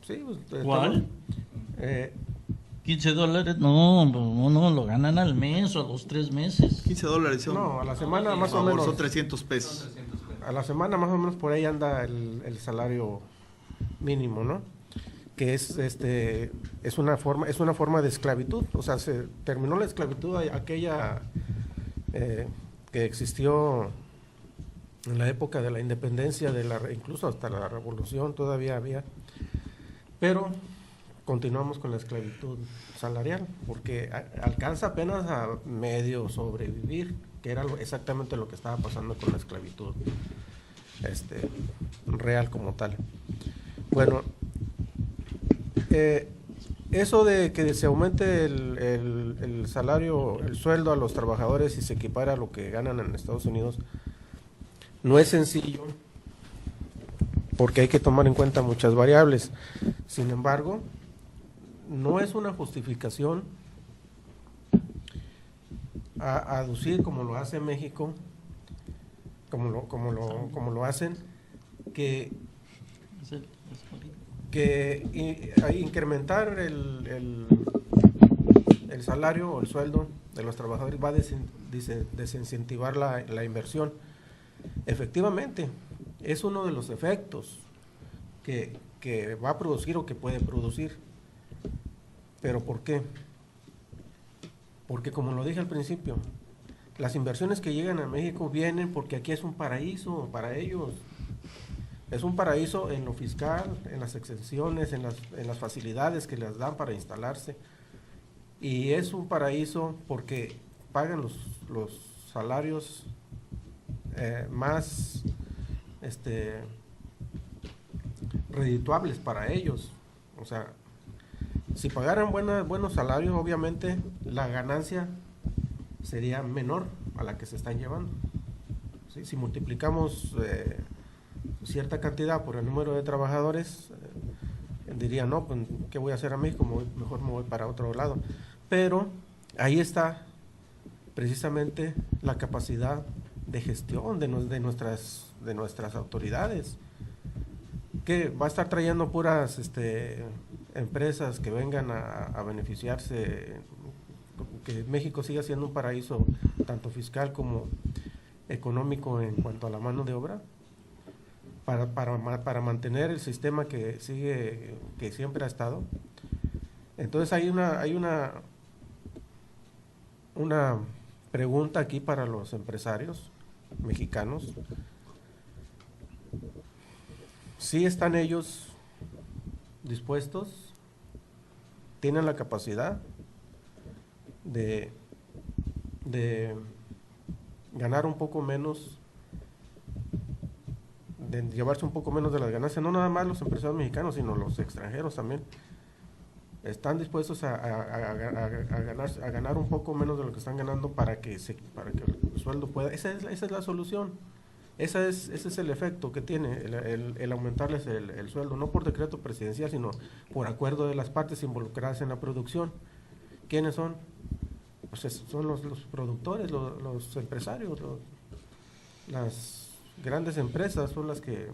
Sí, ¿Cuál? 15 dólares, no, lo ganan al mes o a los 3 meses. 15 dólares son. No, a la semana más o menos. Son 300 pesos. A la semana más o menos por ahí anda el salario mínimo, ¿no? Que es una forma de esclavitud. O sea, se terminó la esclavitud aquella que existió en la época de la independencia, incluso hasta la revolución todavía había, pero continuamos con la esclavitud salarial, porque alcanza apenas a medio sobrevivir, que era exactamente lo que estaba pasando con la esclavitud real como tal. Bueno, eso de que se aumente el salario, el sueldo a los trabajadores y se equipara a lo que ganan en Estados Unidos, no es sencillo, porque hay que tomar en cuenta muchas variables. Sin embargo, no es una justificación a aducir, como lo hace México, como lo hacen, que incrementar el salario o el sueldo de los trabajadores va a desincentivar la inversión. Efectivamente, es uno de los efectos que va a producir o que puede producir. ¿Pero por qué? Porque, como lo dije al principio, las inversiones que llegan a México vienen porque aquí es un paraíso para ellos. Es un paraíso en lo fiscal, en las exenciones, en las facilidades que les dan para instalarse. Y es un paraíso porque pagan los salarios más redituables para ellos. O sea, si pagaran buenos salarios, obviamente la ganancia sería menor a la que se están llevando. ¿Sí? Si multiplicamos cierta cantidad por el número de trabajadores, diría, no, pues, ¿qué voy a hacer a México? Mejor me voy para otro lado. Pero ahí está precisamente la capacidad de gestión de nuestras autoridades, que va a estar trayendo puras empresas que vengan a beneficiarse, que México siga siendo un paraíso tanto fiscal como económico en cuanto a la mano de obra, para mantener el sistema que siempre ha estado. Entonces hay una pregunta aquí para los empresarios mexicanos. ¿Sí están ellos dispuestos? ¿Tienen la capacidad de ganar un poco menos, de llevarse un poco menos de las ganancias? No nada más los empresarios mexicanos, sino los extranjeros también. ¿Están dispuestos a ganar un poco menos de lo que están ganando para que el sueldo pueda? Esa es la solución. Ese es el efecto que tiene el aumentarles el sueldo, no por decreto presidencial, sino por acuerdo de las partes involucradas en la producción. ¿Quiénes son? Pues son los productores, los empresarios, las grandes empresas son las que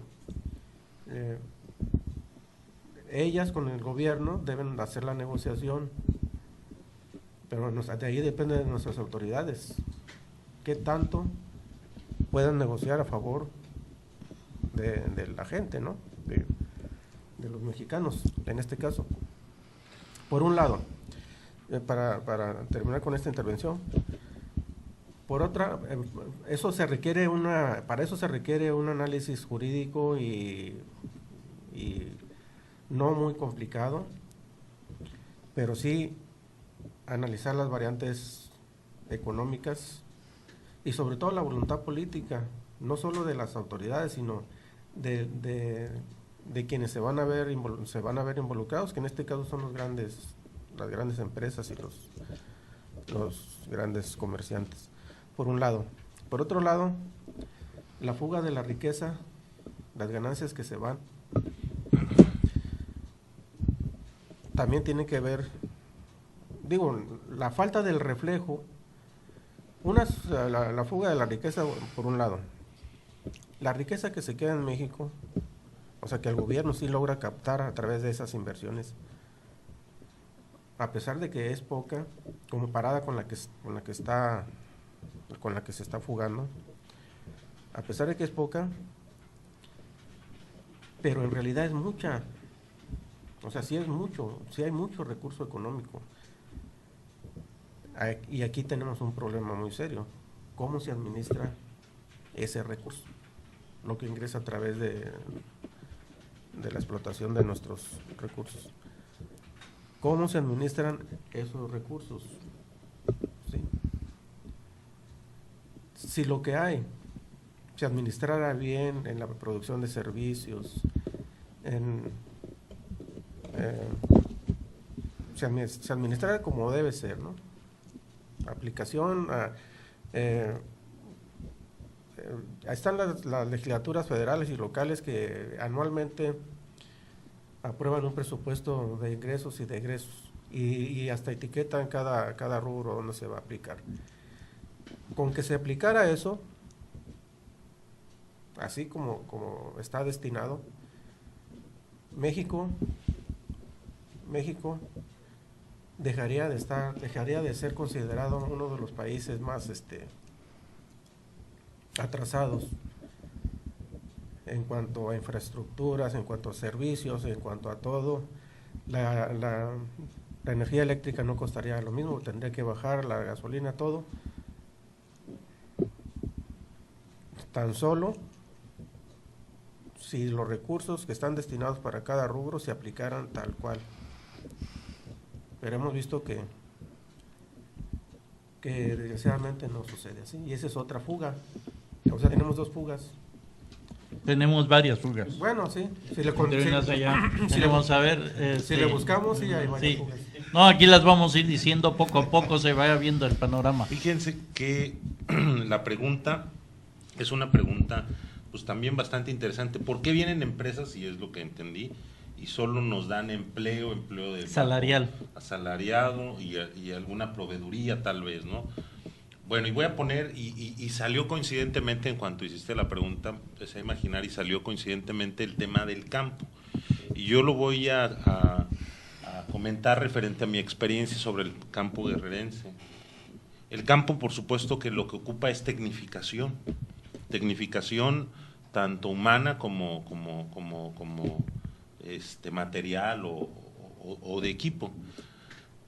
ellas con el gobierno deben hacer la negociación, pero de ahí depende de nuestras autoridades, qué tanto puedan negociar a favor de la gente, ¿no? De los mexicanos, en este caso. Por un lado, para terminar con esta intervención, por otra, para eso se requiere un análisis jurídico y no muy complicado, pero sí analizar las variantes económicas y sobre todo la voluntad política, no solo de las autoridades, sino de quienes se van a ver involucrados, que en este caso son las grandes empresas y los grandes comerciantes, por un lado. Por otro lado, la fuga de la riqueza, las ganancias que se van, también tiene que ver, la falta del reflejo. La fuga de la riqueza, por un lado. La riqueza que se queda en México, o sea que el gobierno sí logra captar a través de esas inversiones, a pesar de que es poca, comparada con la que se está fugando, a pesar de que es poca, pero en realidad es mucha. O sea, sí hay mucho recurso económico. Y aquí tenemos un problema muy serio. ¿Cómo se administra ese recurso? Lo que ingresa a través de la explotación de nuestros recursos. ¿Cómo se administran esos recursos? ¿Sí? Si lo que hay se administrara bien en la producción de servicios, se administrara como debe ser, ¿no? Aplicación están las legislaturas federales y locales que anualmente aprueban un presupuesto de ingresos y de egresos y hasta etiquetan cada rubro donde se va a aplicar. Con que se aplicara eso, así como está destinado, México dejaría de ser considerado uno de los países más atrasados en cuanto a infraestructuras, en cuanto a servicios, en cuanto a todo. La energía eléctrica no costaría lo mismo, tendría que bajar la gasolina, todo. Tan solo si los recursos que están destinados para cada rubro se aplicaran tal cual. Pero hemos visto que desgraciadamente no sucede así, y esa es otra fuga. O sea, tenemos dos fugas. Tenemos varias fugas. Bueno, sí. Si le buscamos, sí hay varias fugas. No, aquí las vamos a ir diciendo poco a poco, se vaya viendo el panorama. Fíjense que la pregunta es una pregunta pues también bastante interesante. ¿Por qué vienen empresas, y es lo que entendí, y solo nos dan empleo de salarial, asalariado y alguna proveeduría tal vez, ¿no? Bueno, y voy a poner, y salió coincidentemente en cuanto hiciste la pregunta, empecé a imaginar y salió coincidentemente el tema del campo. Y yo lo voy a comentar referente a mi experiencia sobre el campo guerrerense. El campo, por supuesto, que lo que ocupa es tecnificación tanto humana como material o de equipo.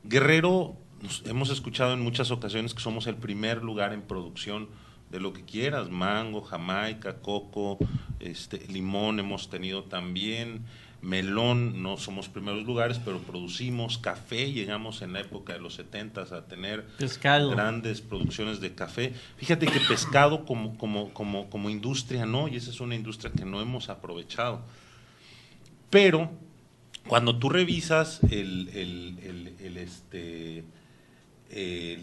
Guerrero, hemos escuchado en muchas ocasiones que somos el primer lugar en producción de lo que quieras, mango, jamaica, coco, limón hemos tenido también, melón, no somos primeros lugares, pero producimos café, llegamos en la época de los 70s a tener pescado, grandes producciones de café. Fíjate que pescado como industria no, y esa es una industria que no hemos aprovechado. Pero cuando tú revisas el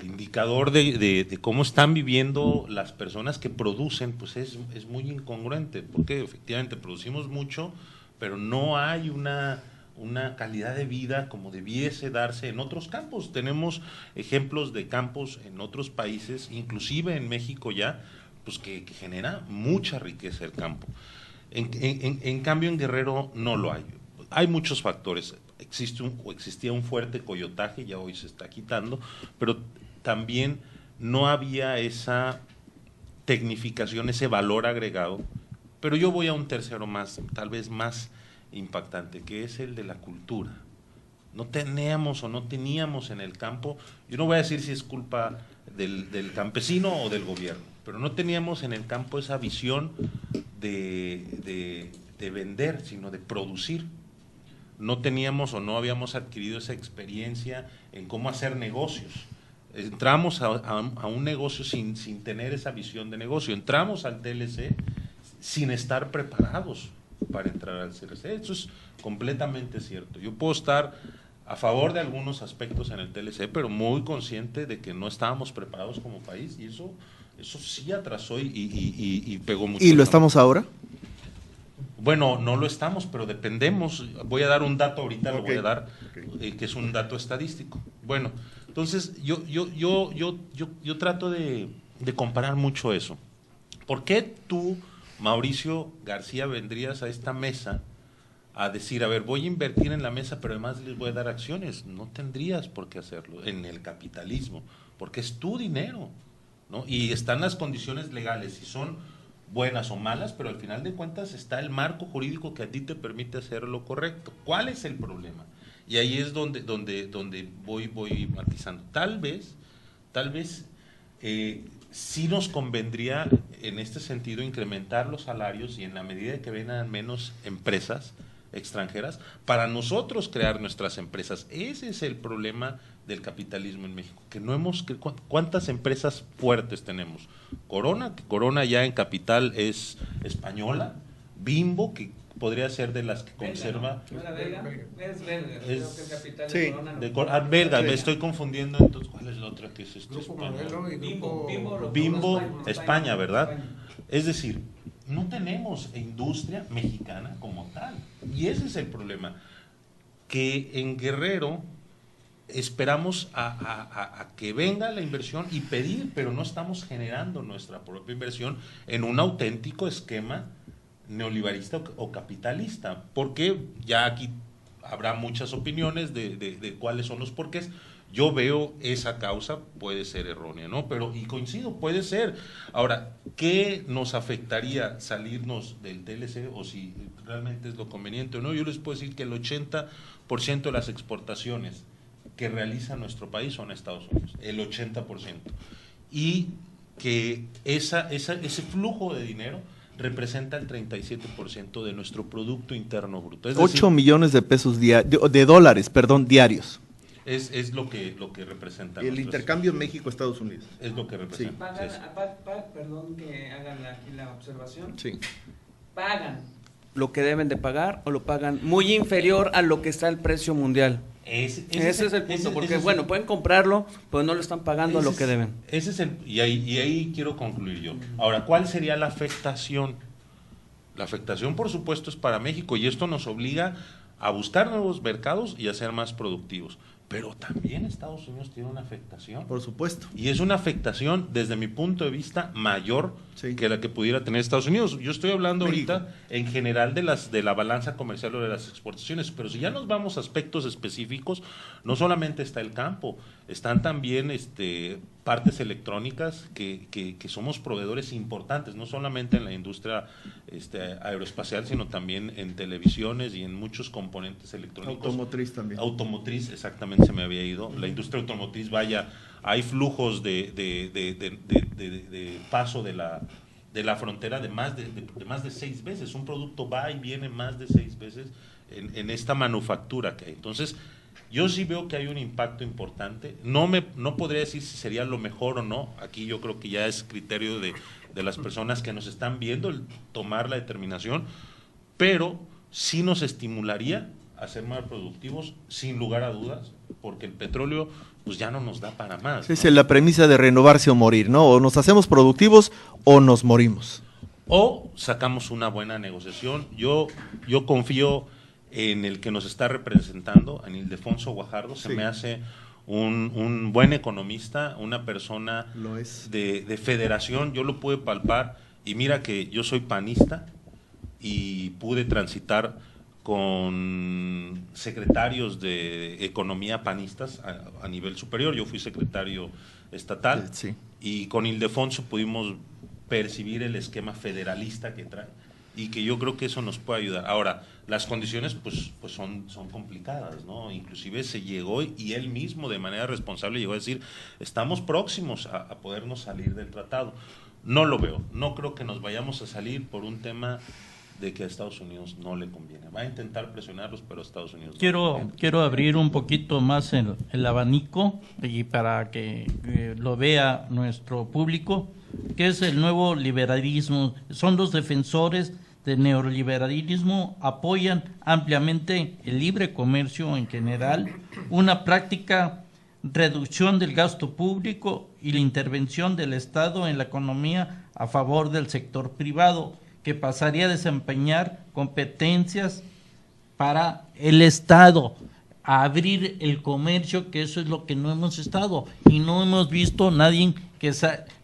indicador de cómo están viviendo las personas que producen, pues es muy incongruente, porque efectivamente producimos mucho, pero no hay una calidad de vida como debiese darse en otros campos. Tenemos ejemplos de campos en otros países, inclusive en México ya, pues que genera mucha riqueza el campo. En cambio en Guerrero no lo hay. Hay muchos factores. Existía un fuerte coyotaje, ya hoy se está quitando, pero también no había esa tecnificación, ese valor agregado. Pero yo voy a un tercero más, tal vez más impactante, que es el de la cultura. No teníamos en el campo, yo no voy a decir si es culpa del campesino o del gobierno, pero no teníamos en el campo esa visión de vender, sino de producir. No teníamos o no habíamos adquirido esa experiencia en cómo hacer negocios. Entramos a un negocio sin tener esa visión de negocio. Entramos al TLC sin estar preparados para entrar al TLC. Eso es completamente cierto. Yo puedo estar a favor de algunos aspectos en el TLC, pero muy consciente de que no estábamos preparados como país, y eso sí atrasó y pegó mucho. ¿Y lo estamos ahora? Bueno, no lo estamos, pero dependemos. Voy a dar un dato ahorita, lo voy a dar, que es un dato estadístico. Bueno, entonces yo trato de comparar mucho eso. ¿Por qué tú, Mauricio García, vendrías a esta mesa a decir, a ver, voy a invertir en la mesa, pero además les voy a dar acciones? No tendrías por qué hacerlo en el capitalismo, porque es tu dinero, ¿no? Y están las condiciones legales, si son buenas o malas, pero al final de cuentas está el marco jurídico que a ti te permite hacer lo correcto. ¿Cuál es el problema? Y ahí es donde voy matizando. Tal vez sí nos convendría en este sentido incrementar los salarios, y en la medida que vengan menos empresas extranjeras, para nosotros crear nuestras empresas. Ese es el problema del capitalismo en México, que no hemos, ¿cuántas empresas fuertes tenemos? Corona, que Corona ya en capital es española, Bimbo, que podría ser de las que conserva. ¿No era belga? Es belga, creo que el capital sí, de Corona. De belga, Sí. me estoy confundiendo, entonces, ¿cuál es la otra que es Grupo española? Modelo y Bimbo, Grupo... Bimbo, España, España, ¿verdad? España. Es decir, no tenemos industria mexicana como tal. Y ese es el problema, que en Guerrero esperamos a que venga la inversión y pedir, pero no estamos generando nuestra propia inversión en un auténtico esquema neoliberista o capitalista, porque ya aquí habrá muchas opiniones de cuáles son los porqués. Yo veo esa causa, puede ser errónea, ¿no? Pero, y coincido, puede ser. Ahora, ¿qué nos afectaría salirnos del TLC, o si realmente es lo conveniente o no? Yo les puedo decir que el 80% de las exportaciones que realiza nuestro país son a Estados Unidos, el 80%. Y que ese flujo de dinero representa el 37% de nuestro Producto Interno Bruto. Es 8 decir, millones de pesos de dólares, perdón, diarios. es lo que representa. El intercambio México-Estados Unidos. Es lo que representa. Pagan, Sí. perdón que hagan la observación. Sí. Pagan lo que deben de pagar, o lo pagan muy inferior a lo que está el precio mundial. Ese Ese es el punto, porque bueno, pueden comprarlo, pero no lo están pagando lo que deben. Ese es y ahí quiero concluir yo. Ahora, ¿cuál sería la afectación? La afectación, por supuesto, es para México, y esto nos obliga a buscar nuevos mercados y a ser más productivos. pero también Estados Unidos tiene una afectación. Por supuesto. Y es una afectación, desde mi punto de vista, mayor Sí. que la que pudiera tener Estados Unidos. Yo estoy hablando México. ahorita en general de la balanza comercial o de las exportaciones, pero si ya nos vamos a aspectos específicos, no solamente está el campo, están también partes electrónicas que somos proveedores importantes, no solamente en la industria aeroespacial, sino también en televisiones y en muchos componentes electrónicos. Automotriz también. Automotriz, exactamente, se me había ido. La industria automotriz, vaya, hay flujos de paso de la frontera de más de 6 veces. Un producto va y viene más de 6 veces en esta manufactura que hay. Entonces, yo sí veo que hay un impacto importante. No podría decir si sería lo mejor o no. Aquí yo creo que ya es criterio de las personas que nos están viendo el tomar la determinación, pero sí nos estimularía a ser más productivos, sin lugar a dudas, porque el petróleo pues ya no nos da para más. Esa es la premisa de renovarse o morir, ¿no? O nos hacemos productivos o nos morimos. O sacamos una buena negociación. Yo confío en el que nos está representando, en Ildefonso Guajardo. Se Sí. me hace un buen economista, una persona Lo es. de federación. Yo lo pude palpar, y mira que yo soy panista y pude transitar con secretarios de economía panistas a nivel superior. Yo fui secretario estatal, Sí. y con Ildefonso pudimos percibir el esquema federalista que trae, y que yo creo que eso nos puede ayudar. Ahora, las condiciones pues son complicadas, ¿no? Inclusive se llegó, y él mismo de manera responsable llegó a decir, estamos próximos a podernos salir del tratado. No lo veo, no creo que nos vayamos a salir por un tema de que a Estados Unidos no le conviene. Va a intentar presionarlos, pero a Estados Unidos no. Quiero abrir un poquito más el abanico, y para que lo vea nuestro público, que es el nuevo liberalismo. Son los defensores del neoliberalismo, apoyan ampliamente el libre comercio en general, una práctica reducción del gasto público y la intervención del Estado en la economía a favor del sector privado, que pasaría a desempeñar competencias para el Estado, a abrir el comercio, que eso es lo que no hemos estado, y no hemos visto nadie que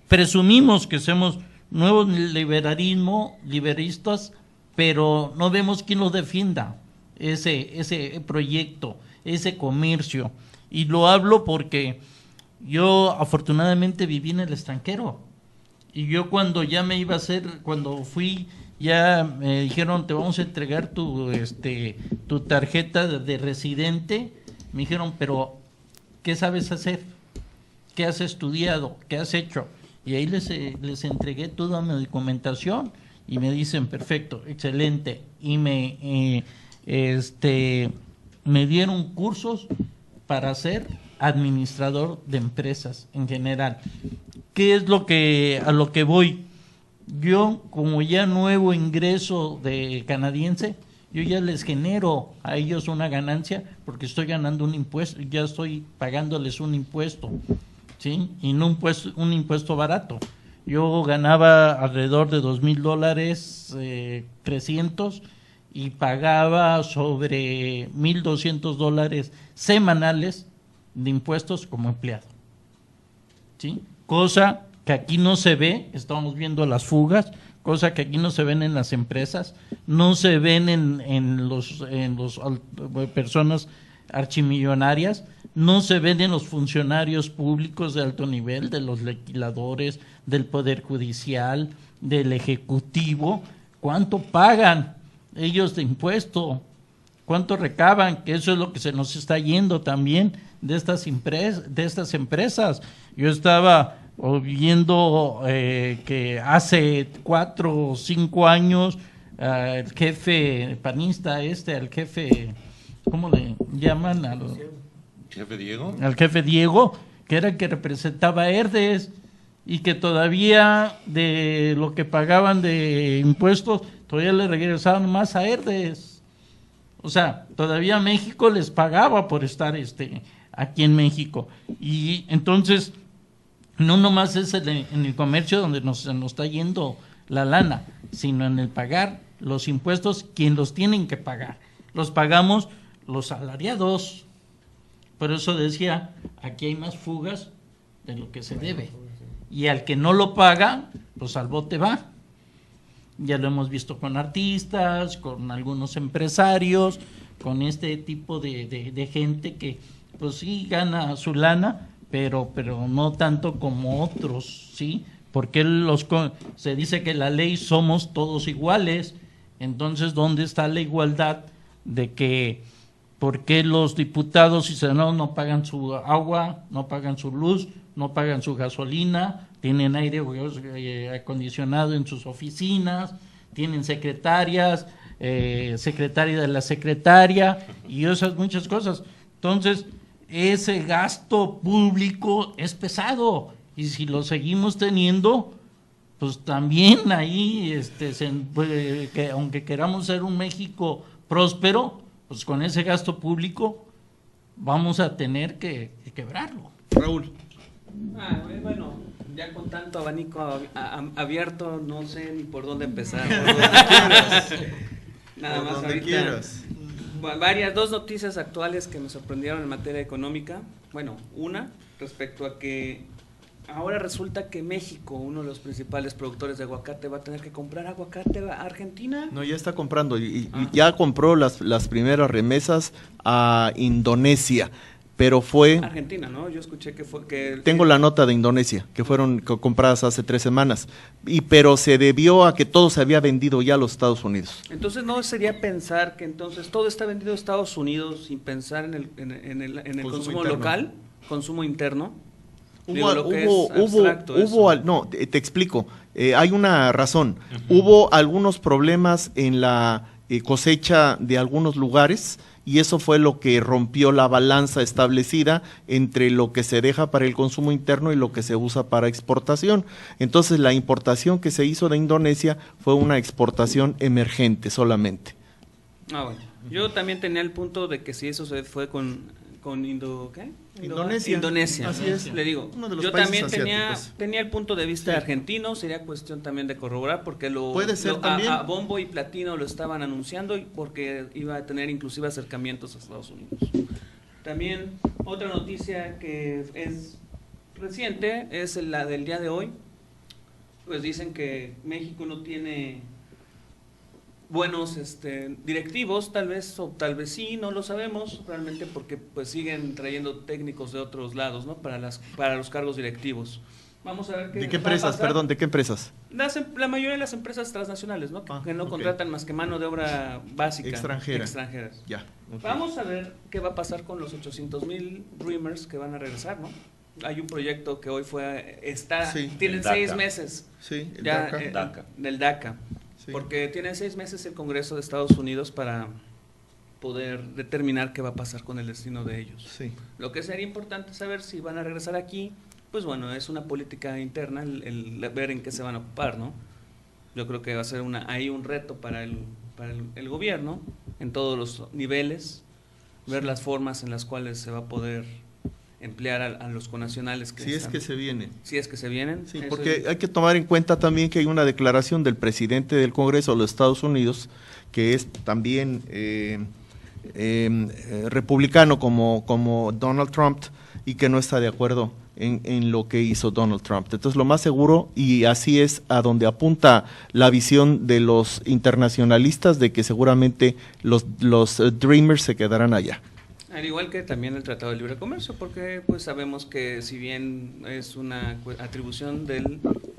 presumimos que somos nuevos liberalistas, pero no vemos quién lo defienda, ese proyecto, ese comercio. Y lo hablo porque yo afortunadamente viví en el extranjero, y yo cuando ya me iba a hacer, cuando fui, ya me dijeron, te vamos a entregar tu tarjeta de residente. Me dijeron, pero ¿qué sabes hacer? ¿Qué has estudiado? ¿Qué has hecho? Y ahí les entregué toda mi documentación, y me dicen, perfecto, excelente. Y me dieron cursos para ser administrador de empresas en general. ¿Qué es a lo que voy? Yo, como ya nuevo ingreso de canadiense, yo ya les genero a ellos una ganancia, porque estoy ganando un impuesto, ya estoy pagándoles un impuesto, ¿sí? Y no un impuesto barato. Yo ganaba alrededor de $2,000, 300, y pagaba sobre $1,200 semanales de impuestos como empleado, ¿sí? Cosa que aquí no se ve. Estamos viendo las fugas, cosa que aquí no se ven en las empresas, no se ven en los personas archimillonarias, no se ven en los funcionarios públicos de alto nivel, de los legisladores, del Poder Judicial, del Ejecutivo. ¿Cuánto pagan ellos de impuesto? ¿Cuánto recaban? Que eso es lo que se nos está yendo también de estas empresas. Yo estaba viendo que hace 4 o 5 años el jefe panista, el jefe, ¿cómo le llaman? ¿Jefe Diego? Al jefe Diego, que era el que representaba a Herdes, y que todavía de lo que pagaban de impuestos, todavía le regresaban más a Herdes. O sea, todavía México les pagaba por estar aquí en México. Y entonces, no nomás es en el comercio donde nos está yendo la lana, sino en el pagar los impuestos, quien los tienen que pagar. Los pagamos los salariados, Por eso decía, aquí hay más fugas de lo que se debe. Y al que no lo paga, pues al bote va. Ya lo hemos visto con artistas, con algunos empresarios, con este tipo de gente que pues sí gana su lana, pero no tanto como otros, ¿sí? Porque se dice que la ley somos todos iguales. Entonces, ¿dónde está la igualdad de que por qué los diputados y senadores no pagan su agua, no pagan su luz, no pagan su gasolina, tienen aire acondicionado en sus oficinas, tienen secretarias, secretaria de la secretaria y esas muchas cosas? Entonces, ese gasto público es pesado y si lo seguimos teniendo, pues también ahí, que aunque queramos ser un México próspero, pues con ese gasto público vamos a tener que quebrarlo. Raúl. Bueno, ya con tanto abanico abierto, no sé ni por dónde empezar. Nada más ahorita. Dos noticias actuales que me sorprendieron en materia económica. Bueno, una, respecto a que ahora resulta que México, uno de los principales productores de aguacate, va a tener que comprar aguacate a Argentina. No, ya está comprando y ya compró las primeras remesas a Indonesia, pero fue... Argentina, ¿no? Yo escuché que fue que... Tengo la nota de Indonesia, que fueron compradas hace 3 semanas, pero se debió a que todo se había vendido ya a los Estados Unidos. Entonces, ¿no sería pensar que entonces todo está vendido a Estados Unidos sin pensar en el consumo local, consumo te explico, hay una razón. Hubo algunos problemas en la cosecha de algunos lugares y eso fue lo que rompió la balanza establecida entre lo que se deja para el consumo interno y lo que se usa para exportación. Entonces la importación que se hizo de Indonesia fue una exportación emergente solamente. Bueno. Yo también tenía el punto de que si eso se fue con Indonesia. Así es. Le digo, yo también tenía el punto de vista argentino, sería cuestión también de corroborar porque a bombo y platino lo estaban anunciando y porque iba a tener inclusive acercamientos a Estados Unidos. También otra noticia que es reciente es la del día de hoy. Pues dicen que México no tiene buenos directivos, tal vez, o tal vez sí, no lo sabemos realmente porque pues siguen trayendo técnicos de otros lados, ¿no? Para los cargos directivos. Vamos a ver qué. ¿De qué empresas? Perdón, ¿de qué empresas? La mayoría de las empresas transnacionales, ¿no? Que no contratan más que mano de obra básica. Extranjeras. Ya. Okay. Vamos a ver qué va a pasar con los 800,000 Dreamers que van a regresar, ¿no? Hay un proyecto que hoy tienen 6 meses. Sí, el DACA. Del DACA. Sí. Porque tienen 6 meses el Congreso de Estados Unidos para poder determinar qué va a pasar con el destino de ellos. Sí. Lo que sería importante saber si van a regresar aquí, pues bueno, es una política interna el ver en qué se van a ocupar, ¿no? Yo creo que va a ser ahí un reto para el gobierno en todos los niveles, ver las formas en las cuales se va a poder emplear a los connacionales si es que se vienen. Si es que se vienen. Sí, porque hay que tomar en cuenta también que hay una declaración del presidente del Congreso de los Estados Unidos, que es también republicano como Donald Trump y que no está de acuerdo en lo que hizo Donald Trump. Entonces lo más seguro, y así es a donde apunta la visión de los internacionalistas, de que seguramente los Dreamers se quedarán allá. Al igual que también el Tratado de Libre Comercio, porque pues sabemos que si bien es una atribución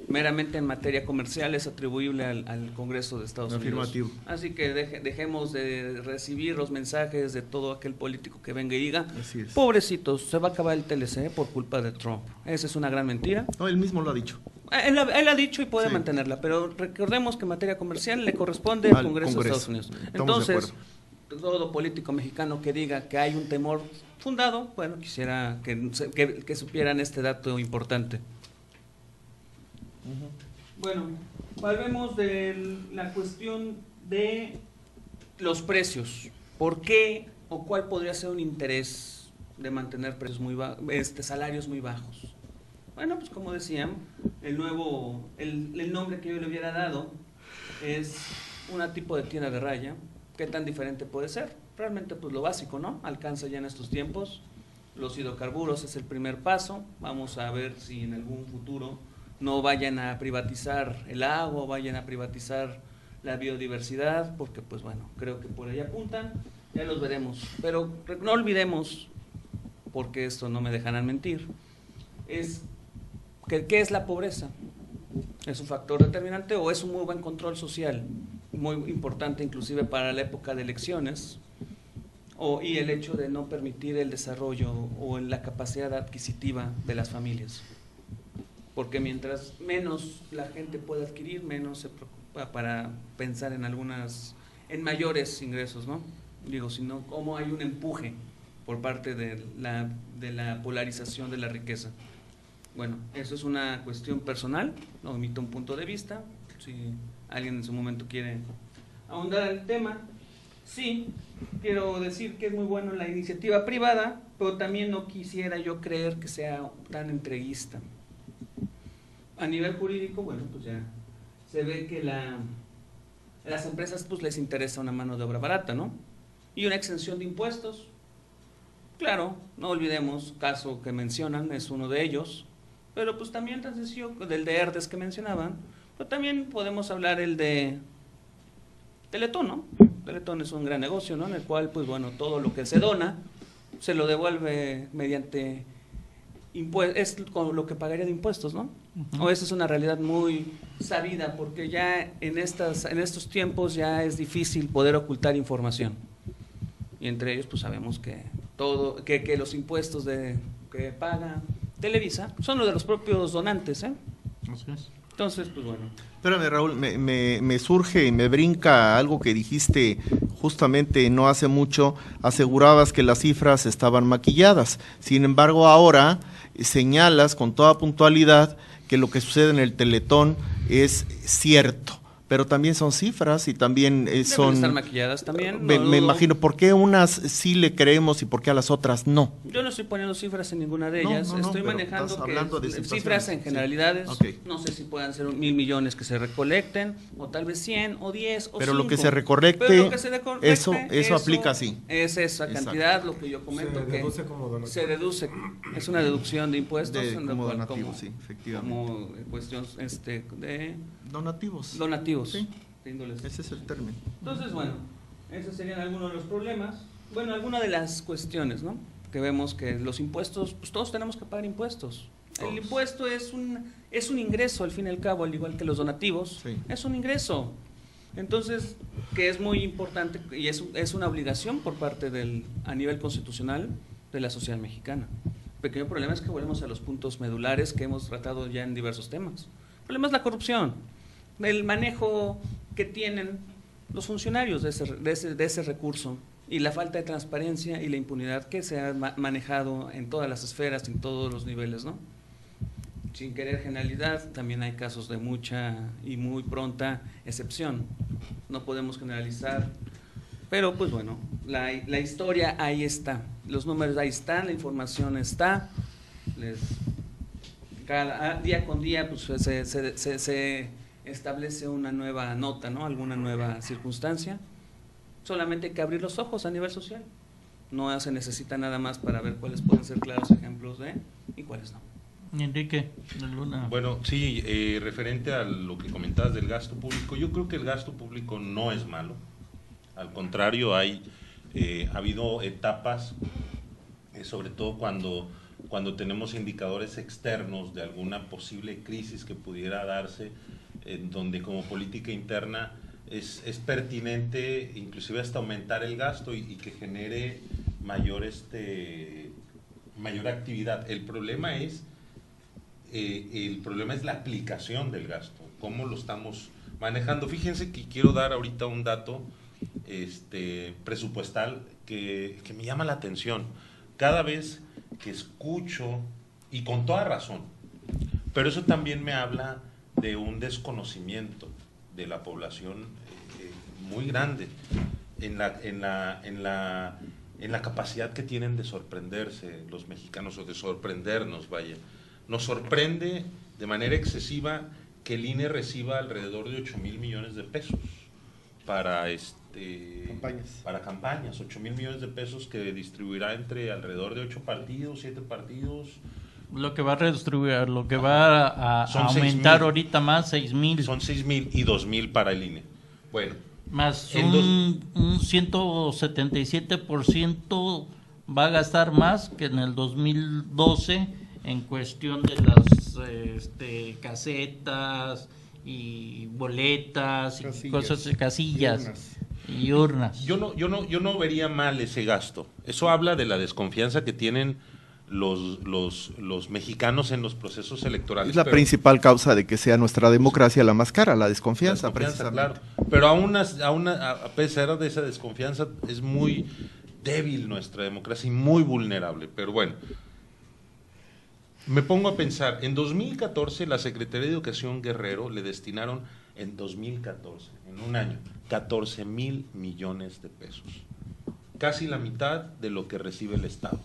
meramente en materia comercial, es atribuible al Congreso de Estados Unidos. Así que dejemos de recibir los mensajes de todo aquel político que venga y diga, pobrecitos, se va a acabar el TLC por culpa de Trump. Esa es una gran mentira. No, él mismo lo ha dicho. Él ha dicho y puede mantenerla, pero recordemos que en materia comercial le corresponde al Congreso de Estados Unidos. Entonces, todo político mexicano que diga que hay un temor fundado, bueno, quisiera que supieran este dato importante. Bueno, hablemos de la cuestión de los precios. ¿Por qué o cuál podría ser un interés de mantener precios muy salarios muy bajos? Bueno, pues como decían, el nombre que yo le hubiera dado es un tipo de tienda de raya. ¿Qué tan diferente puede ser? Realmente pues lo básico, ¿no? Alcanza ya en estos tiempos Los hidrocarburos es el primer paso. Vamos a ver si en algún futuro no vayan a privatizar el agua, vayan a privatizar la biodiversidad, porque pues bueno, creo que por ahí apuntan, ya los veremos. Pero no olvidemos, porque esto no me dejarán mentir, es que ¿qué es la pobreza? ¿Es un factor determinante o es un muy buen control social? Muy importante inclusive para la época de elecciones, y el hecho de no permitir el desarrollo o la capacidad adquisitiva de las familias. Porque mientras menos la gente puede adquirir, menos se preocupa para pensar en mayores ingresos, ¿no? Digo, sino cómo hay un empuje por parte de la polarización de la riqueza. Bueno, eso es una cuestión personal, no omito un punto de vista, si alguien en su momento quiere ahondar en el tema. Sí, quiero decir que es muy bueno la iniciativa privada, pero también no quisiera yo creer que sea tan entreguista. A nivel jurídico, bueno, pues ya se ve que a las empresas pues les interesa una mano de obra barata, ¿no? Y una exención de impuestos. Claro, no olvidemos, caso que mencionan, es uno de ellos, pero pues también tan sencillo, del de ERDES que mencionaban, pero también podemos hablar el de Teletón, ¿no? Teletón es un gran negocio, ¿no? En el cual, pues bueno, todo lo que se dona se lo devuelve mediante es con lo que pagaría de impuestos, ¿no? O esa es una realidad muy sabida, porque ya en estos tiempos ya es difícil poder ocultar información. Y entre ellos, pues sabemos que que los impuestos que paga Televisa son los de los propios donantes, ¿eh? Así es. Entonces, pues bueno. Espérame, Raúl, me surge y me brinca algo que dijiste justamente no hace mucho. Asegurabas que las cifras estaban maquilladas. Sin embargo, ahora señalas con toda puntualidad que lo que sucede en el Teletón es cierto. Pero también son cifras y también son... Deben estar maquilladas también. Me imagino, ¿por qué unas sí le creemos y por qué a las otras no? Yo no estoy poniendo cifras en ninguna de ellas. Estoy manejando cifras en generalidades. Okay. No sé si puedan ser 1,000 millones que se recolecten, o tal vez 100, o 10, o pero 5. Lo que se recolecte, eso aplica así. Es esa cantidad, lo que yo comento. Se deduce como donativo. Se deduce, es una deducción de impuestos. Como donativo, sí, efectivamente. Como cuestión de... Donativos. Sí, ese es el término. Entonces, bueno, esos serían algunos de los problemas. Bueno, algunas de las cuestiones, ¿no? Que vemos que los impuestos, pues todos tenemos que pagar impuestos. Todos. El impuesto es un ingreso, al fin y al cabo, al igual que los donativos. Sí. Es un ingreso. Entonces, que es muy importante y es una obligación por parte a nivel constitucional de la sociedad mexicana. El pequeño problema es que volvemos a los puntos medulares que hemos tratado ya en diversos temas. El problema es la corrupción, el manejo que tienen los funcionarios de ese recurso y la falta de transparencia y la impunidad que se ha manejado en todas las esferas, en todos los niveles, ¿no? Sin querer generalidad, también hay casos de mucha y muy pronta excepción. No podemos generalizar, pero pues bueno, la historia ahí está, los números ahí están, la información está, cada día con día pues, se establece una nueva nota, ¿no? Alguna nueva circunstancia. Solamente hay que abrir los ojos a nivel social. No se necesita nada más para ver cuáles pueden ser claros ejemplos y cuáles no. Enrique, alguna. Bueno, sí, referente a lo que comentabas del gasto público, yo creo que el gasto público no es malo. Al contrario, ha habido etapas, sobre todo cuando tenemos indicadores externos de alguna posible crisis que pudiera darse, en donde como política interna es pertinente inclusive hasta aumentar el gasto y que genere mayor actividad. El problema es la aplicación del gasto, cómo lo estamos manejando. Fíjense que quiero dar ahorita un dato presupuestal que me llama la atención. Cada vez que escucho, y con toda razón, pero eso también me habla de un desconocimiento de la población muy grande en la capacidad que tienen de sorprenderse los mexicanos, o de sorprendernos, vaya. Nos sorprende de manera excesiva que el INE reciba alrededor de 8,000 millones de pesos. para Campañas. para campañas, 8,000 millones de pesos que distribuirá entre alrededor de 8 partidos, 7 partidos. Lo que va a redistribuir, lo que va a Son aumentar 6,000. ahorita más 6,000. Son 6,000 y 2,000 para el INE. Bueno, Más En un 177% va a gastar más que en el 2012 en cuestión de las casetas y boletas y Casillas. cosas, casillas Y urnas. y urnas. yo no vería mal ese gasto. Eso habla de la desconfianza que tienen los mexicanos en los procesos electorales. Es la pero- principal causa de que sea nuestra democracia la más cara, la desconfianza, Desconfianza, precisamente. claro. Pero a pesar de esa desconfianza, es muy débil nuestra democracia y muy vulnerable. Pero bueno, me pongo a pensar, en 2014 la Secretaría de Educación Guerrero le destinaron en 2014, en un año, 14,000 millones de pesos. Casi la mitad de lo que recibe el Estado.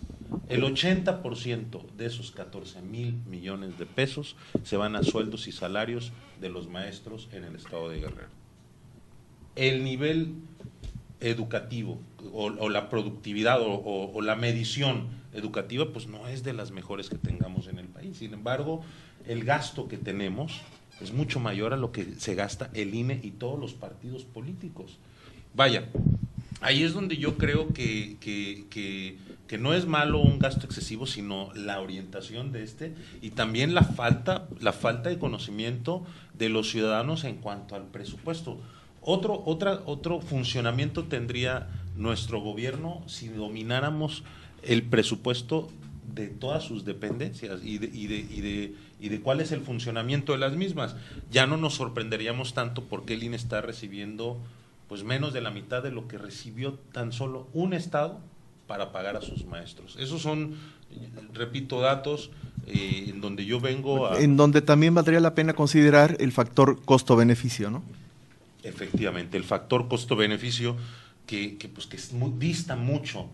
El 80% de esos 14,000 millones de pesos se van a sueldos y salarios de los maestros en el Estado de Guerrero. El nivel educativo o la productividad o la medición educativa pues no es de las mejores que tengamos en el país. Sin embargo, el gasto que tenemos es mucho mayor a lo que se gasta el INE y todos los partidos políticos. Vaya, ahí es donde yo creo que no es malo un gasto excesivo, sino la orientación de y también la falta de conocimiento de los ciudadanos en cuanto al presupuesto. Otro funcionamiento tendría nuestro gobierno si domináramos el presupuesto de todas sus dependencias y de cuál es el funcionamiento de las mismas. Ya no nos sorprenderíamos tanto porque el INE está recibiendo pues menos de la mitad de lo que recibió tan solo un estado para pagar a sus maestros. Esos son, repito, datos en donde yo vengo a... En donde también valdría la pena considerar el factor costo-beneficio, ¿no? Efectivamente, el factor costo-beneficio que dista mucho.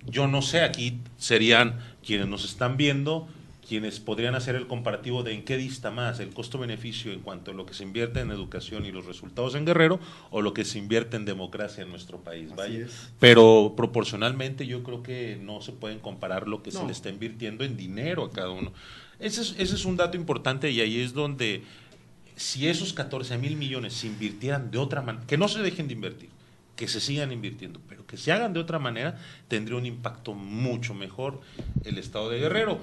Yo no sé, aquí serían quienes nos están viendo, quienes podrían hacer el comparativo de en qué dista más el costo-beneficio en cuanto a lo que se invierte en educación y los resultados en Guerrero o lo que se invierte en democracia en nuestro país. Así es. Pero proporcionalmente yo creo que no se pueden comparar lo que se le está invirtiendo en dinero a cada uno. Ese es un dato importante y ahí es donde si esos 14,000 millones se invirtieran de otra manera, que no se dejen de invertir, que se sigan invirtiendo, pero que se hagan de otra manera, tendría un impacto mucho mejor el estado de Guerrero.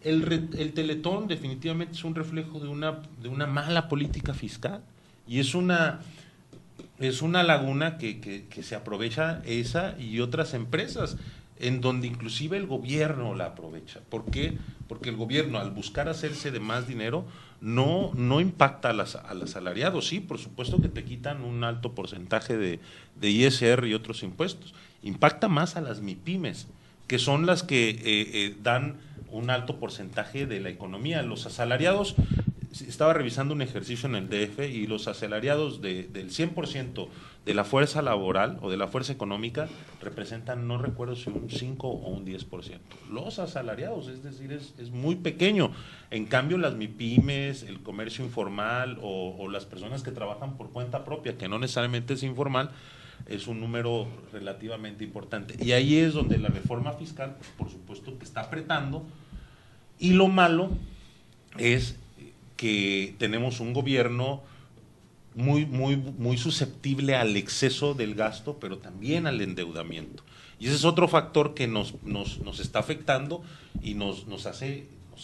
El Teletón definitivamente es un reflejo de una mala política fiscal y es una laguna que se aprovecha esa y otras empresas, en donde inclusive el gobierno la aprovecha. ¿Por qué? Porque el gobierno, al buscar hacerse de más dinero, no impacta a los asalariados. Sí, por supuesto que te quitan un alto porcentaje de ISR y otros impuestos. Impacta más a las MIPYMES, que son las que dan un alto porcentaje de la economía. Los asalariados, estaba revisando un ejercicio en el DF y los asalariados del 100% de la fuerza laboral o de la fuerza económica representan, no recuerdo si un 5 o un 10%. Los asalariados, es decir, es muy pequeño. En cambio, las MIPYMES, el comercio informal o las personas que trabajan por cuenta propia, que no necesariamente es informal, es un número relativamente importante. Y ahí es donde la reforma fiscal, por supuesto, que está apretando. Y lo malo es que tenemos un gobierno muy susceptible al exceso del gasto, pero también al endeudamiento. Y ese es otro factor que nos está afectando y nos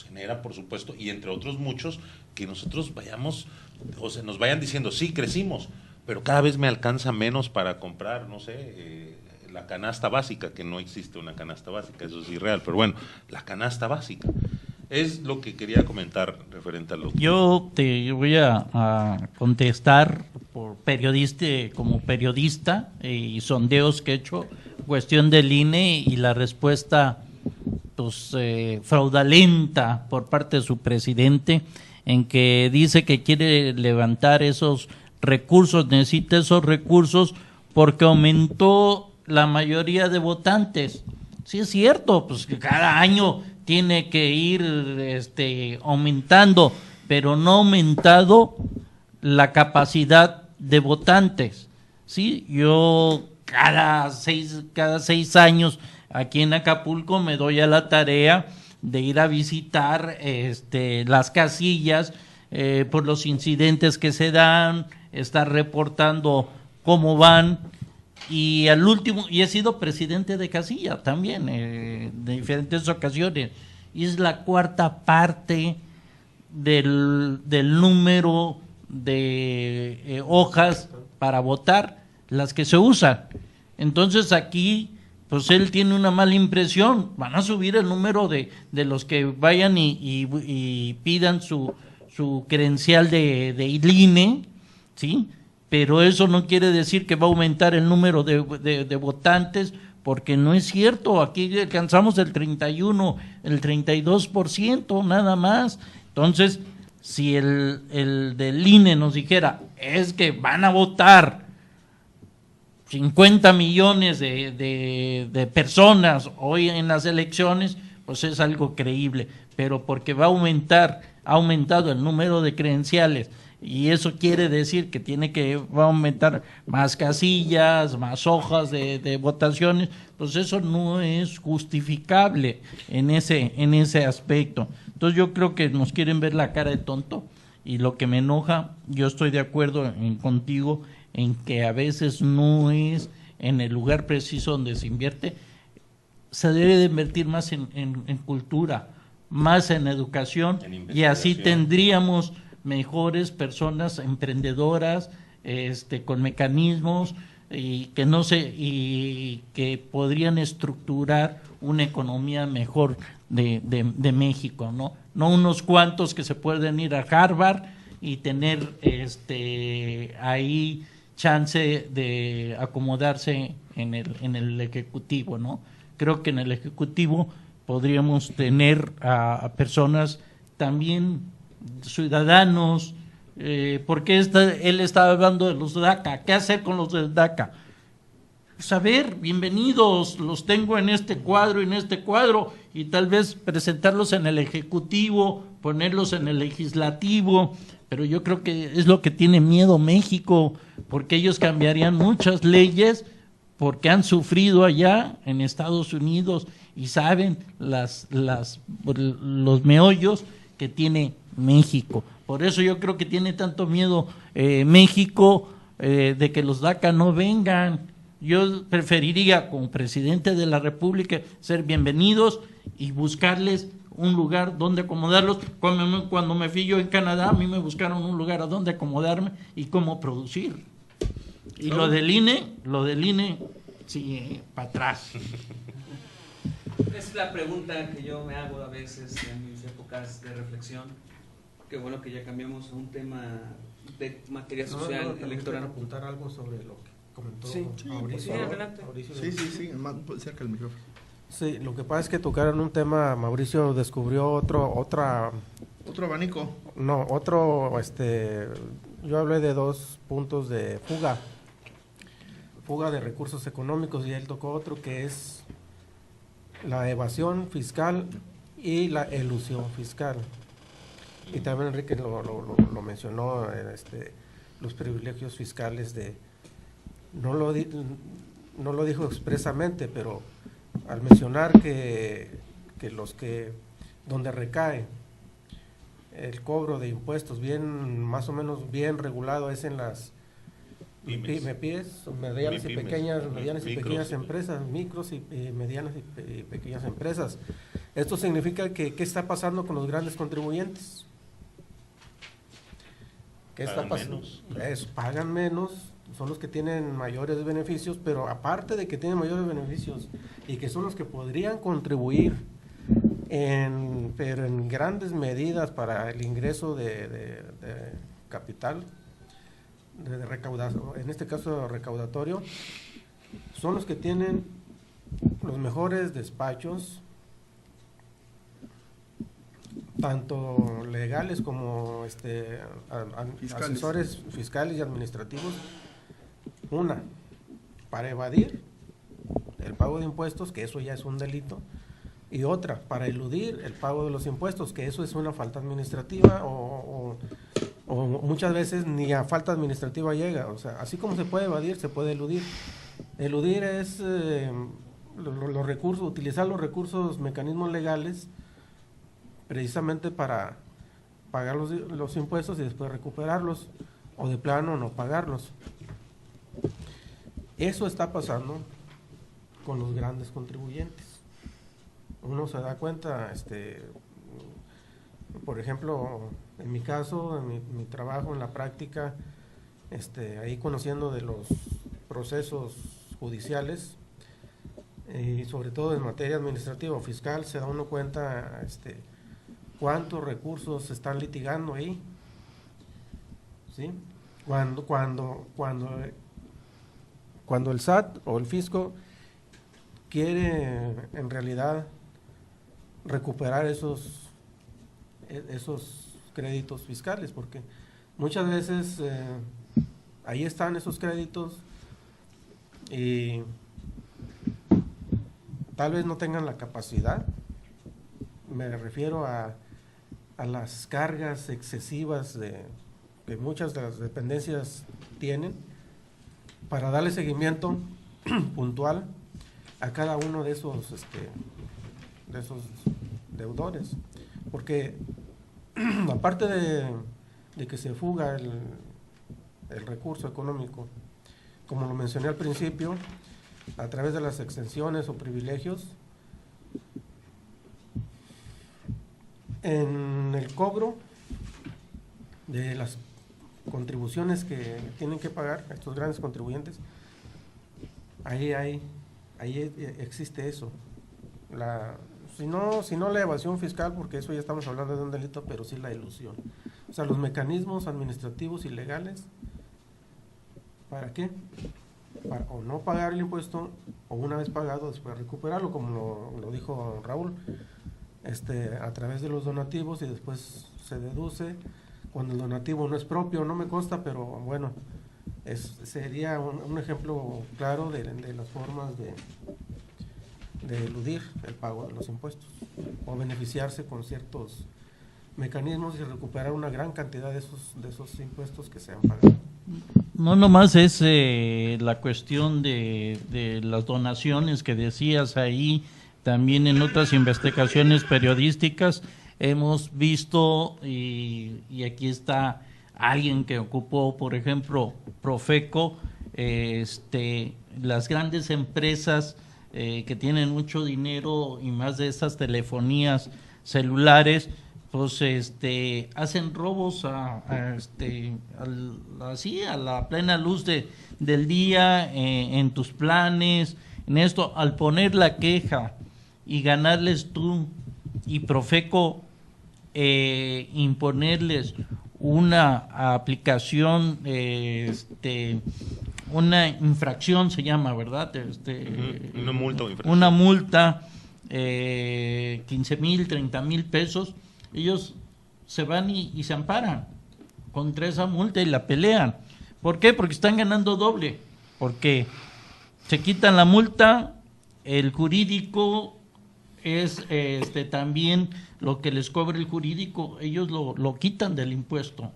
genera, por supuesto, y entre otros muchos, que nosotros nos vayan diciendo, sí, crecimos, pero cada vez me alcanza menos para comprar, no sé, la canasta básica, que no existe una canasta básica, eso es irreal, pero bueno, la canasta básica. Es lo que quería comentar referente a lo que... Yo te voy a contestar como periodista y sondeos que he hecho, cuestión del INE y la respuesta pues, fraudulenta por parte de su presidente, en que dice que quiere levantar esos recursos, necesita esos recursos porque aumentó la mayoría de votantes. Sí es cierto, pues que cada año tiene que ir aumentando, pero no ha aumentado la capacidad de votantes. Sí, yo cada seis años aquí en Acapulco me doy a la tarea de ir a visitar las casillas por los incidentes que se dan, estar reportando cómo van, y al último, y he sido presidente de casilla también de diferentes ocasiones, y es la cuarta parte del número de hojas para votar las que se usan. Entonces aquí pues él tiene una mala impresión, van a subir el número de los que vayan y pidan su credencial de INE, ¿sí? Pero eso no quiere decir que va a aumentar el número de votantes, porque no es cierto. Aquí alcanzamos el 31, el 32% nada más. Entonces, si el del INE nos dijera, es que van a votar 50 millones de personas hoy en las elecciones, pues es algo creíble, pero porque ha aumentado el número de credenciales, y eso quiere decir que va a aumentar más casillas, más hojas de votaciones, pues eso no es justificable en ese aspecto. Entonces yo creo que nos quieren ver la cara de tonto, y lo que me enoja, yo estoy de acuerdo contigo en que a veces no es en el lugar preciso donde se invierte. Se debe de invertir más en cultura, más en educación, y así tendríamos mejores personas emprendedoras, con mecanismos y que podrían estructurar una economía mejor de México, no unos cuantos que se pueden ir a Harvard y tener ahí chance de acomodarse en el ejecutivo, ¿no? Creo que en el ejecutivo podríamos tener a personas también ciudadanos, porque él estaba hablando de los DACA. ¿Qué hacer con los del DACA? Pues a ver, bienvenidos, los tengo en este cuadro, y tal vez presentarlos en el ejecutivo, ponerlos en el legislativo, pero yo creo que es lo que tiene miedo México, porque ellos cambiarían muchas leyes porque han sufrido allá en Estados Unidos y saben los meollos que tiene México. Por eso yo creo que tiene tanto miedo México de que los DACA no vengan. Yo preferiría, como presidente de la República, ser bienvenidos y buscarles un lugar donde acomodarlos. Cuando me fui yo en Canadá, a mí me buscaron un lugar a donde acomodarme y cómo producir. Y lo del INE, sí, para atrás. Es la pregunta que yo me hago a veces en mis épocas de reflexión. Qué bueno que ya cambiamos a un tema de materia social electoral. Apuntar algo sobre lo que comentó Mauricio. Sí, adelante. Sí, más cerca del micrófono. Sí, lo que pasa es que tocaron un tema, Mauricio descubrió otro abanico. No, yo hablé de 2 puntos de fuga de recursos económicos, y él tocó otro que es la evasión fiscal y la elusión fiscal. Y también Enrique lo mencionó, los privilegios fiscales no lo dijo expresamente, pero al mencionar que donde recae el cobro de impuestos más o menos bien regulado es en las MIPYMES, medianas y pequeñas empresas, micros y medianas y pequeñas empresas. Esto significa que ¿qué está pasando con los grandes contribuyentes? ¿Qué está pasando? Pagan menos, son los que tienen mayores beneficios, pero aparte de que tienen mayores beneficios y que son los que podrían contribuir pero en grandes medidas para el ingreso de capital, de recaudación, en este caso recaudatorio, son los que tienen los mejores despachos, tanto legales como asesores fiscales y administrativos, para evadir el pago de impuestos, que eso ya es un delito, y otra, para eludir el pago de los impuestos, que eso es una falta administrativa o o muchas veces ni a falta administrativa llega. O sea, así como se puede evadir, se puede eludir. Eludir es los recursos, utilizar los recursos, mecanismos legales, precisamente para pagar los impuestos y después recuperarlos, o de plano no pagarlos. Eso está pasando con los grandes contribuyentes. Uno se da cuenta, por ejemplo, en mi caso, en mi trabajo, en la práctica, ahí conociendo de los procesos judiciales, y sobre todo en materia administrativa o fiscal, se da uno cuenta cuántos recursos se están litigando ahí, ¿sí? Cuando el SAT o el fisco quiere en realidad recuperar esos créditos fiscales, porque muchas veces ahí están esos créditos y tal vez no tengan la capacidad, me refiero a las cargas excesivas que muchas de las dependencias tienen para darle seguimiento puntual a cada uno de esos deudores, porque aparte de que se fuga el recurso económico, como lo mencioné al principio, a través de las exenciones o privilegios, en el cobro de las contribuciones que tienen que pagar estos grandes contribuyentes, ahí existe eso. Si no la evasión fiscal, porque eso ya estamos hablando de un delito, pero sí la ilusión. O sea, los mecanismos administrativos y legales, ¿para qué? Para o no pagar el impuesto, o una vez pagado después recuperarlo, como lo dijo Raúl, a través de los donativos, y después se deduce cuando el donativo no es propio. No me consta, pero bueno, sería un ejemplo claro de las formas de eludir el pago de los impuestos o beneficiarse con ciertos mecanismos y recuperar una gran cantidad de esos impuestos que se han pagado. No nomás es la cuestión de las donaciones que decías ahí, también en otras investigaciones periodísticas hemos visto, y aquí está alguien que ocupó, por ejemplo, Profeco, las grandes empresas que tienen mucho dinero y más de estas telefonías celulares, pues hacen robos así a la plena luz del día, en tus planes, en esto, al poner la queja y ganarles tú y Profeco imponerles una aplicación, una infracción se llama, ¿verdad? Una multa o infracción. Una multa, 15,000, 30,000 pesos. Ellos se van y se amparan contra esa multa y la pelean. ¿Por qué? Porque están ganando doble. Porque se quitan la multa, el jurídico es también lo que les cobra el jurídico, ellos lo quitan del impuesto.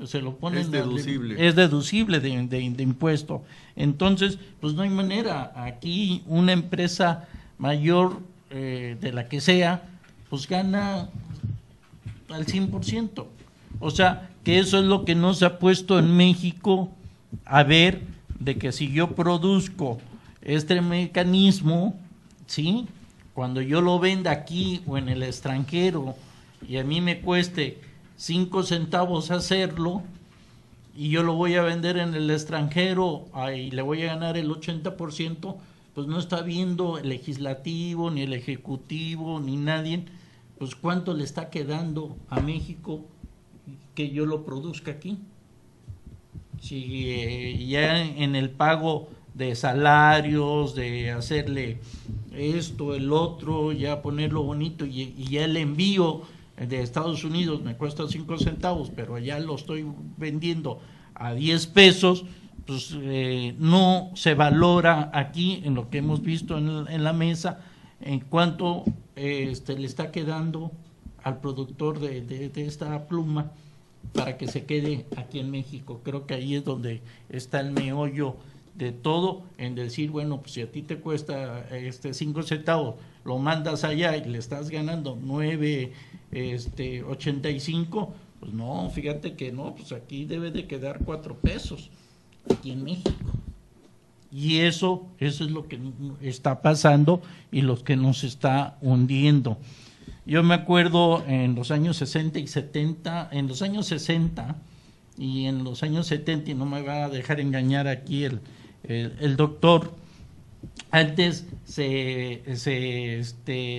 Se lo ponen, es deducible. Es deducible de impuesto. Entonces, pues no hay manera. Aquí una empresa mayor, de la que sea, pues gana al 100%. O sea, que eso es lo que no se ha puesto en México a ver, de que si yo produzco este mecanismo, ¿sí? Cuando yo lo venda aquí o en el extranjero y a mí me cueste 5 centavos hacerlo, y yo lo voy a vender en el extranjero y le voy a ganar el 80%, pues no está viendo el legislativo, ni el ejecutivo, ni nadie, pues cuánto le está quedando a México que yo lo produzca aquí. Si ya en el pago de salarios, de hacerle esto, el otro, ya ponerlo bonito, y ya el envío de Estados Unidos me cuesta 5 centavos, pero allá lo estoy vendiendo a 10 pesos, pues no se valora aquí, en lo que hemos visto en la mesa, en cuánto le está quedando al productor de esta pluma para que se quede aquí en México. Creo que ahí es donde está el meollo de todo, en decir, bueno, pues si a ti te cuesta 5 centavos, lo mandas allá y le estás ganando 9.85, pues no, fíjate que no, pues aquí debe de quedar 4 pesos, aquí en México. Y eso es lo que está pasando y lo que nos está hundiendo. Yo me acuerdo en los años 60 y 70, en los años 60 y en los años 70, y no me va a dejar engañar aquí el doctor, antes le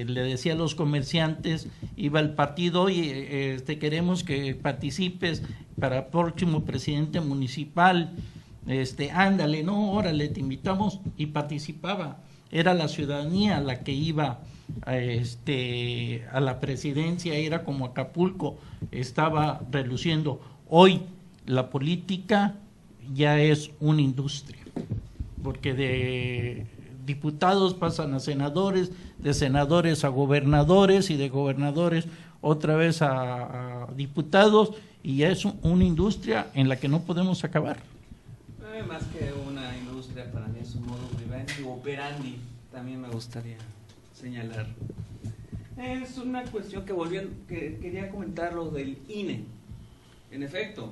decía a los comerciantes, iba al partido y queremos que participes para próximo presidente municipal, ándale, no, órale, te invitamos, y participaba. Era la ciudadanía la que iba a la presidencia, era como Acapulco, estaba reluciendo. Hoy la política ya es una industria, porque de diputados pasan a senadores, de senadores a gobernadores y de gobernadores otra vez a diputados, y ya es una industria en la que no podemos acabar. Más que una industria, para mí es un modo operandi, también me gustaría señalar. Es una cuestión que quería comentar, lo del INE. En efecto,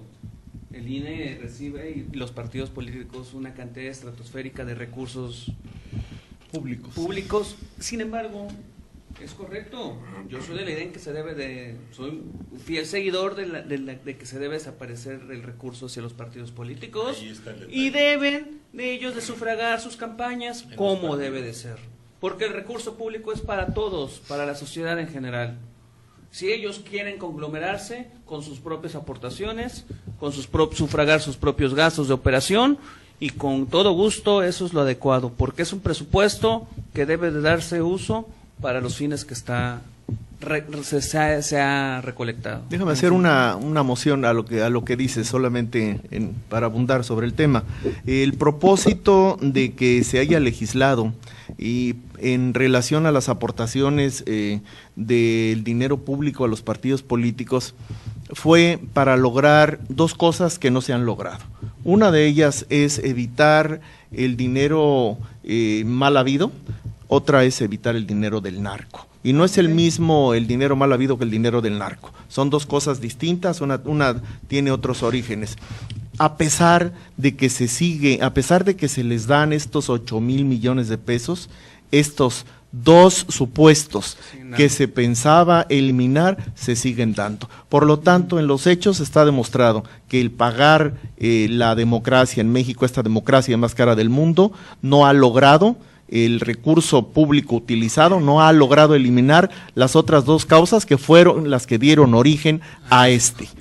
el INE recibe, y los partidos políticos, una cantidad estratosférica de recursos públicos. Sin embargo, es correcto. Yo soy de la idea en que soy fiel seguidor de que se debe desaparecer el recurso hacia los partidos políticos, y deben de ellos de sufragar sus campañas como debe de ser. Porque el recurso público es para todos, para la sociedad en general. Si ellos quieren conglomerarse con sus propias aportaciones, sufragar sus propios gastos de operación, y con todo gusto eso es lo adecuado, porque es un presupuesto que debe de darse uso para los fines que se ha recolectado. Déjame hacer una moción a lo que dice, solamente para abundar sobre el tema. El propósito de que se haya legislado y en relación a las aportaciones del dinero público a los partidos políticos fue para lograr 2 cosas que no se han logrado. Una de ellas es evitar el dinero mal habido, otra es evitar el dinero del narco. Y no es el mismo el dinero mal habido que el dinero del narco. Son 2 cosas distintas, una tiene otros orígenes. A pesar de que se les dan estos 8,000 millones de pesos, estos 2 supuestos que se pensaba eliminar se siguen dando. Por lo tanto, en los hechos está demostrado que el pagar la democracia en México, esta democracia más cara del mundo, no ha logrado el recurso público utilizado, no ha logrado eliminar las otras 2 causas que fueron las que dieron origen a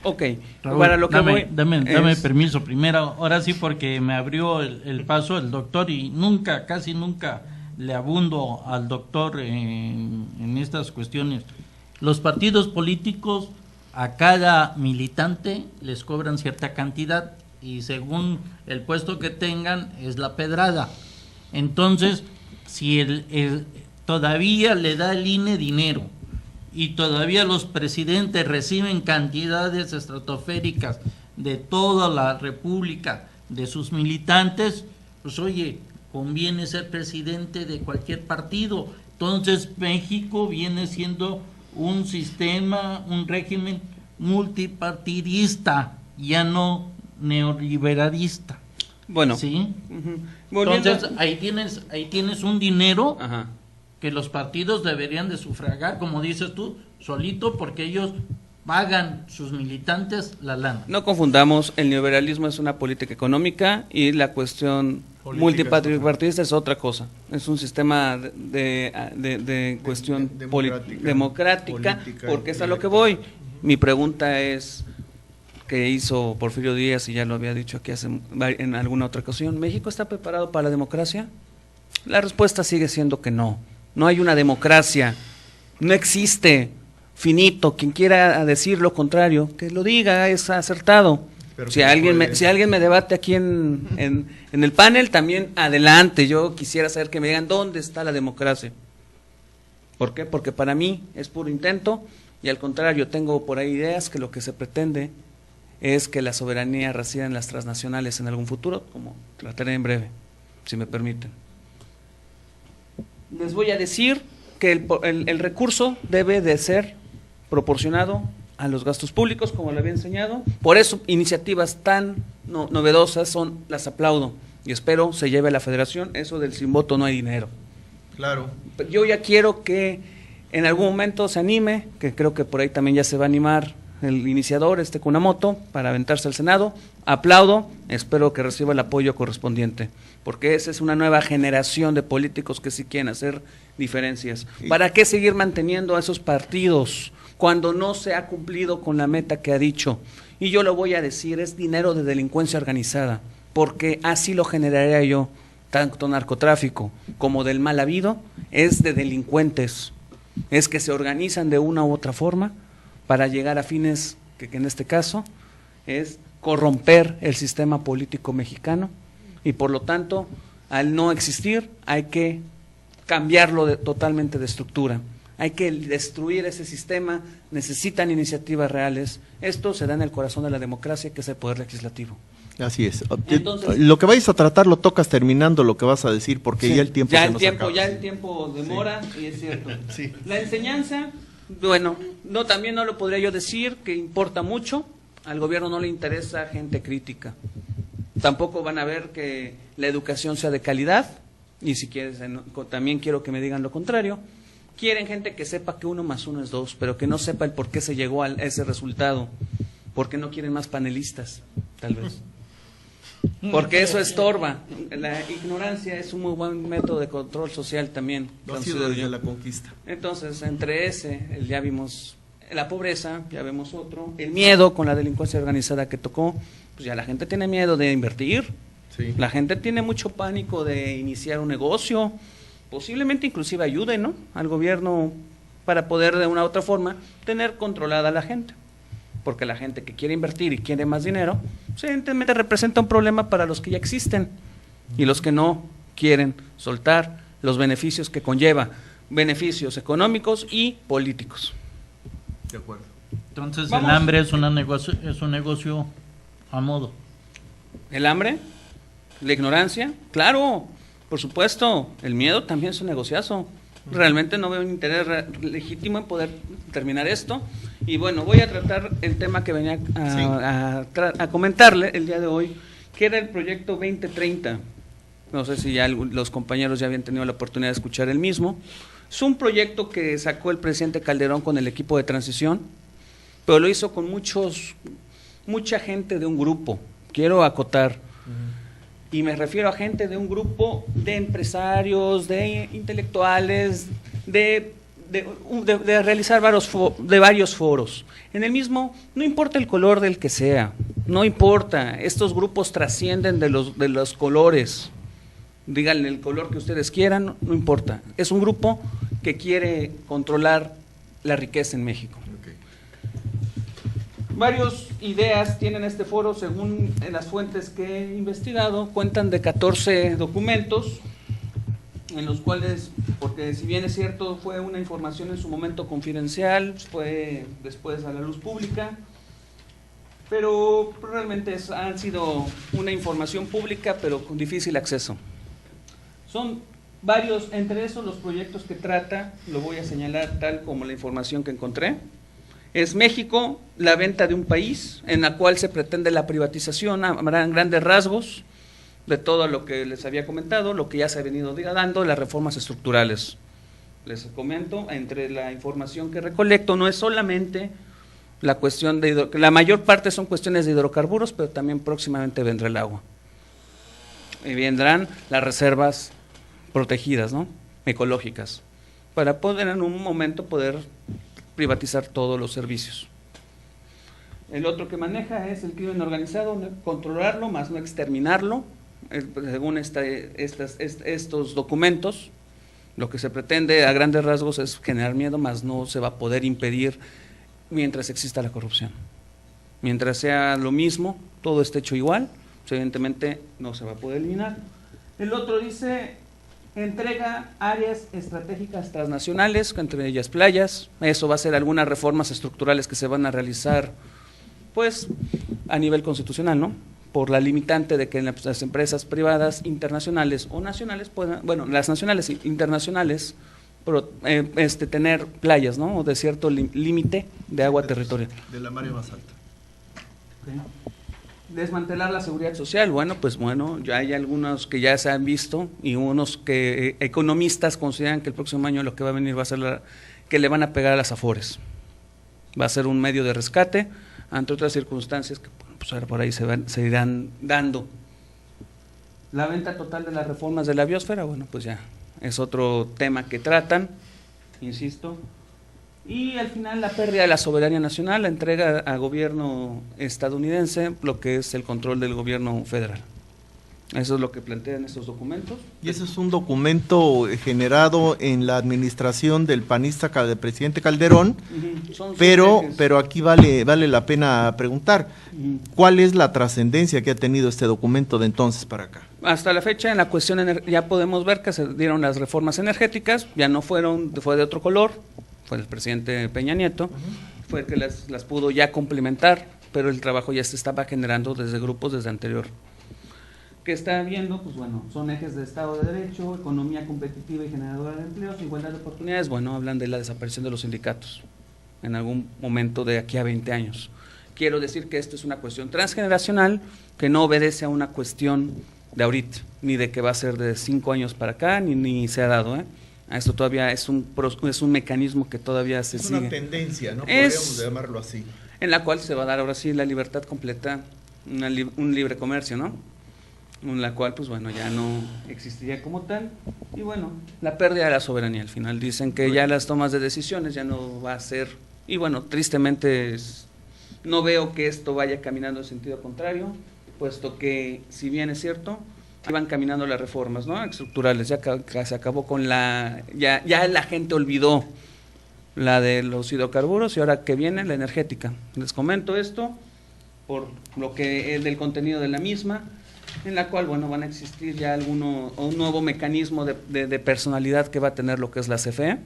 Ok, Raúl, para lo que dame permiso primero, ahora sí, porque me abrió el paso el doctor, y casi nunca le abundo al doctor en estas cuestiones. Los partidos políticos a cada militante les cobran cierta cantidad, y según el puesto que tengan es la pedrada. Entonces, si todavía le da el INE dinero y todavía los presidentes reciben cantidades estratosféricas de toda la república, de sus militantes, pues oye, conviene ser presidente de cualquier partido. Entonces México viene siendo un sistema, un régimen multipartidista, ya no neoliberalista. Bueno, ¿sí? Entonces ahí tienes un dinero que los partidos deberían de sufragar, como dices tú, solito, porque ellos pagan sus militantes la lana. No confundamos, el neoliberalismo es una política económica y la cuestión multipartidista es otra cosa. Es un sistema de cuestión democrática, porque es a lo que voy. Mi pregunta es, que hizo Porfirio Díaz, y ya lo había dicho aquí en alguna otra ocasión, ¿México está preparado para la democracia? La respuesta sigue siendo que no. No hay una democracia, no existe, finito. Quien quiera decir lo contrario, que lo diga, es acertado. Pero si alguien me debate aquí en el panel, también adelante. Yo quisiera saber que me digan dónde está la democracia. ¿Por qué? Porque para mí es puro intento, y al contrario, tengo por ahí ideas que lo que se pretende es que la soberanía resida en las transnacionales en algún futuro, como trataré en breve, si me permiten. Les voy a decir que el recurso debe de ser proporcionado a los gastos públicos, como lo había enseñado. Por eso iniciativas tan novedosas las aplaudo y espero se lleve a la federación. Eso del sin voto no hay dinero. Claro. Yo ya quiero que en algún momento se anime, que creo que por ahí también ya se va a animar el iniciador, Kunamoto, para aventarse al Senado. Aplaudo, espero que reciba el apoyo correspondiente, porque esa es una nueva generación de políticos que sí quieren hacer diferencias. ¿Para qué seguir manteniendo a esos partidos cuando no se ha cumplido con la meta que ha dicho? Y yo lo voy a decir, es dinero de delincuencia organizada, porque así lo generaría yo. Tanto narcotráfico como del mal habido es de delincuentes, es que se organizan de una u otra forma para llegar a fines que en este caso es corromper el sistema político mexicano, y por lo tanto al no existir hay que cambiarlo totalmente de estructura, hay que destruir ese sistema. Necesitan iniciativas reales. Esto se da en el corazón de la democracia, que es el poder legislativo. Así es. Entonces, lo que vais a tratar lo tocas terminando lo que vas a decir, porque sí, ya el tiempo se nos acaba. Ya el tiempo demora, sí. Y es cierto. Sí. La enseñanza, bueno, también no lo podría yo decir, que importa mucho. Al gobierno no le interesa gente crítica. Tampoco van a ver que la educación sea de calidad, y si quieres, también quiero que me digan lo contrario. Quieren gente que sepa que 1 más 1 es 2, pero que no sepa el por qué se llegó a ese resultado. Porque no quieren más panelistas, tal vez. Porque eso estorba. La ignorancia es un muy buen método de control social también. Lo ha sido desde la conquista. Entonces, entre ya vimos la pobreza, ya vemos otro, el miedo con la delincuencia organizada que tocó, pues ya la gente tiene miedo de invertir, Sí. La gente tiene mucho pánico de iniciar un negocio, posiblemente inclusive ayude, ¿no?, al gobierno para poder de una u otra forma tener controlada a la gente. Porque la gente que quiere invertir y quiere más dinero, pues, evidentemente representa un problema para los que ya existen y los que no quieren soltar los beneficios que conlleva, beneficios económicos y políticos. De acuerdo. Entonces Vamos. el hambre es un negocio a modo. ¿El hambre? ¿La ignorancia? Claro, por supuesto. El miedo también es un negociazo. Realmente no veo un interés legítimo en poder terminar esto. Y bueno, voy a tratar el tema que venía a comentarle el día de hoy, que era el proyecto 2030. No sé si ya los compañeros ya habían tenido la oportunidad de escuchar el mismo. Es un proyecto que sacó el presidente Calderón con el equipo de transición, pero lo hizo con mucha gente de un grupo. Quiero acotar. Y me refiero a gente de un grupo de empresarios, de intelectuales, de realizar varios foros. En el mismo, no importa el color del que sea, no importa, estos grupos trascienden de los colores, díganle el color que ustedes quieran, no importa. Es un grupo que quiere controlar la riqueza en México. Varias ideas tienen este foro, según en las fuentes que he investigado, cuentan de 14 documentos, en los cuales, porque si bien es cierto, fue una información en su momento confidencial, fue después a la luz pública, pero realmente han sido una información pública, pero con difícil acceso. Son varios, entre esos los proyectos que trata, lo voy a señalar tal como la información que encontré. Es México, la venta de un país, en la cual se pretende la privatización a grandes rasgos de todo lo que les había comentado, lo que ya se ha venido dando, las reformas estructurales. Les comento, entre la información que recolecto, no es solamente la cuestión la mayor parte son cuestiones de hidrocarburos, pero también próximamente vendrá el agua. Y vendrán las reservas protegidas, ¿no?, ecológicas, para poder en un momento poder privatizar todos los servicios. El otro que maneja es el crimen organizado, controlarlo, más no exterminarlo. Según estos documentos, lo que se pretende a grandes rasgos es generar miedo, más no se va a poder impedir mientras exista la corrupción. Mientras sea lo mismo, todo esté hecho igual, pues evidentemente no se va a poder eliminar. El otro dice: entrega áreas estratégicas transnacionales, entre ellas playas. Eso va a ser algunas reformas estructurales que se van a realizar pues a nivel constitucional, ¿no? Por la limitante de que las empresas privadas internacionales o nacionales puedan, bueno, las nacionales e internacionales, tener playas, ¿no? O de cierto límite de agua territorial. De la marea más alta. Okay. Desmantelar la seguridad social, ya hay algunos que ya se han visto y unos que economistas consideran que el próximo año lo que va a venir va a ser que le van a pegar a las Afores. Va a ser un medio de rescate, entre otras circunstancias que pues ahora por ahí se irán dando. La venta total de las reformas de la biosfera, pues ya es otro tema que tratan, insisto. Y al final la pérdida de la soberanía nacional, la entrega al gobierno estadounidense, lo que es el control del gobierno federal. Eso es lo que plantean estos documentos. Y ese es un documento generado en la administración del panista, del presidente Calderón, pero aquí vale la pena preguntar, ¿cuál es la trascendencia que ha tenido este documento de entonces para acá? Hasta la fecha en la cuestión ya podemos ver que se dieron las reformas energéticas, ya no fue de otro color, fue el presidente Peña Nieto, fue el que las pudo ya complementar, pero el trabajo ya se estaba generando desde grupos desde anterior. ¿Qué está viendo? Son ejes de Estado de Derecho, economía competitiva y generadora de empleos, igualdad de oportunidades, hablan de la desaparición de los sindicatos en algún momento de aquí a 20 años. Quiero decir que esto es una cuestión transgeneracional que no obedece a una cuestión de ahorita, ni de que va a ser de 5 años para acá, ni se ha dado, Esto todavía es un mecanismo que todavía se sigue. Es una tendencia, ¿no? Podríamos llamarlo así. En la cual se va a dar ahora sí la libertad completa, un libre comercio, ¿no? En la cual, ya no existiría como tal. Y la pérdida de la soberanía. Al final dicen que ya las tomas de decisiones ya no va a ser. Y tristemente no veo que esto vaya caminando en sentido contrario, puesto que, si bien es cierto, van caminando las reformas, ¿no? Estructurales, ya se acabó con ya la gente olvidó la de los hidrocarburos y ahora que viene la energética. Les comento esto por lo que es del contenido de la misma, en la cual, van a existir ya un nuevo mecanismo de personalidad que va a tener lo que es la CFE.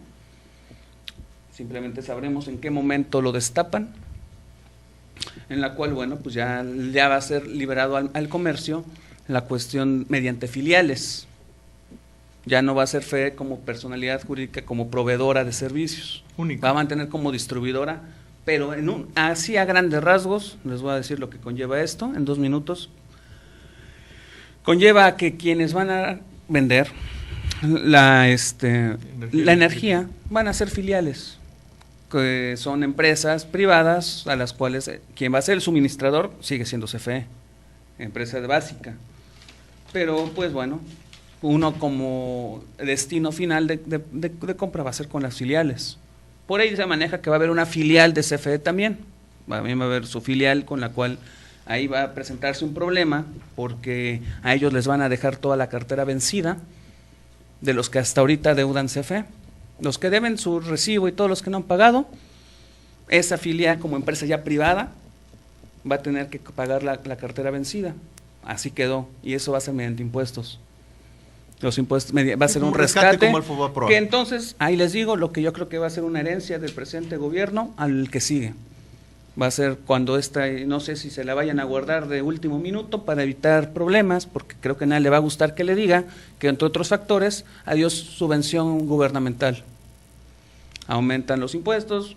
Simplemente sabremos en qué momento lo destapan, en la cual, ya va a ser liberado al comercio la cuestión mediante filiales. Ya no va a ser FE como personalidad jurídica, como proveedora de servicios. Va a mantener como distribuidora, pero así a grandes rasgos, les voy a decir lo que conlleva esto en 2 minutos. Conlleva a que quienes van a vender la energía van a ser filiales, que son empresas privadas a las cuales quien va a ser el suministrador sigue siendo CFE, empresa básica. Pero uno como destino final de compra va a ser con las filiales. Por ahí se maneja que va a haber una filial de CFE también, va a haber su filial con la cual ahí va a presentarse un problema, porque a ellos les van a dejar toda la cartera vencida de los que hasta ahorita deudan CFE. Los que deben su recibo y todos los que no han pagado, esa filial como empresa ya privada va a tener que pagar la cartera vencida. Así quedó, y eso va a ser mediante impuestos. Los impuestos va a ser un rescate que entonces, ahí les digo, lo que yo creo que va a ser una herencia del presente gobierno al que sigue. Va a ser cuando no sé si se la vayan a guardar de último minuto para evitar problemas, porque creo que a nadie le va a gustar que le diga que, entre otros factores, adiós subvención gubernamental. Aumentan los impuestos,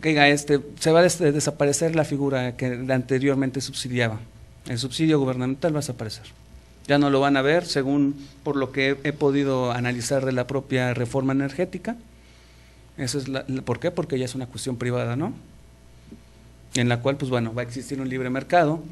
se va a desaparecer la figura que anteriormente subsidiaba. El subsidio gubernamental va a desaparecer. Ya no lo van a ver, según por lo que he podido analizar de la propia reforma energética. Eso es ¿por qué? Porque ya es una cuestión privada, ¿no? En la cual, va a existir un libre mercado,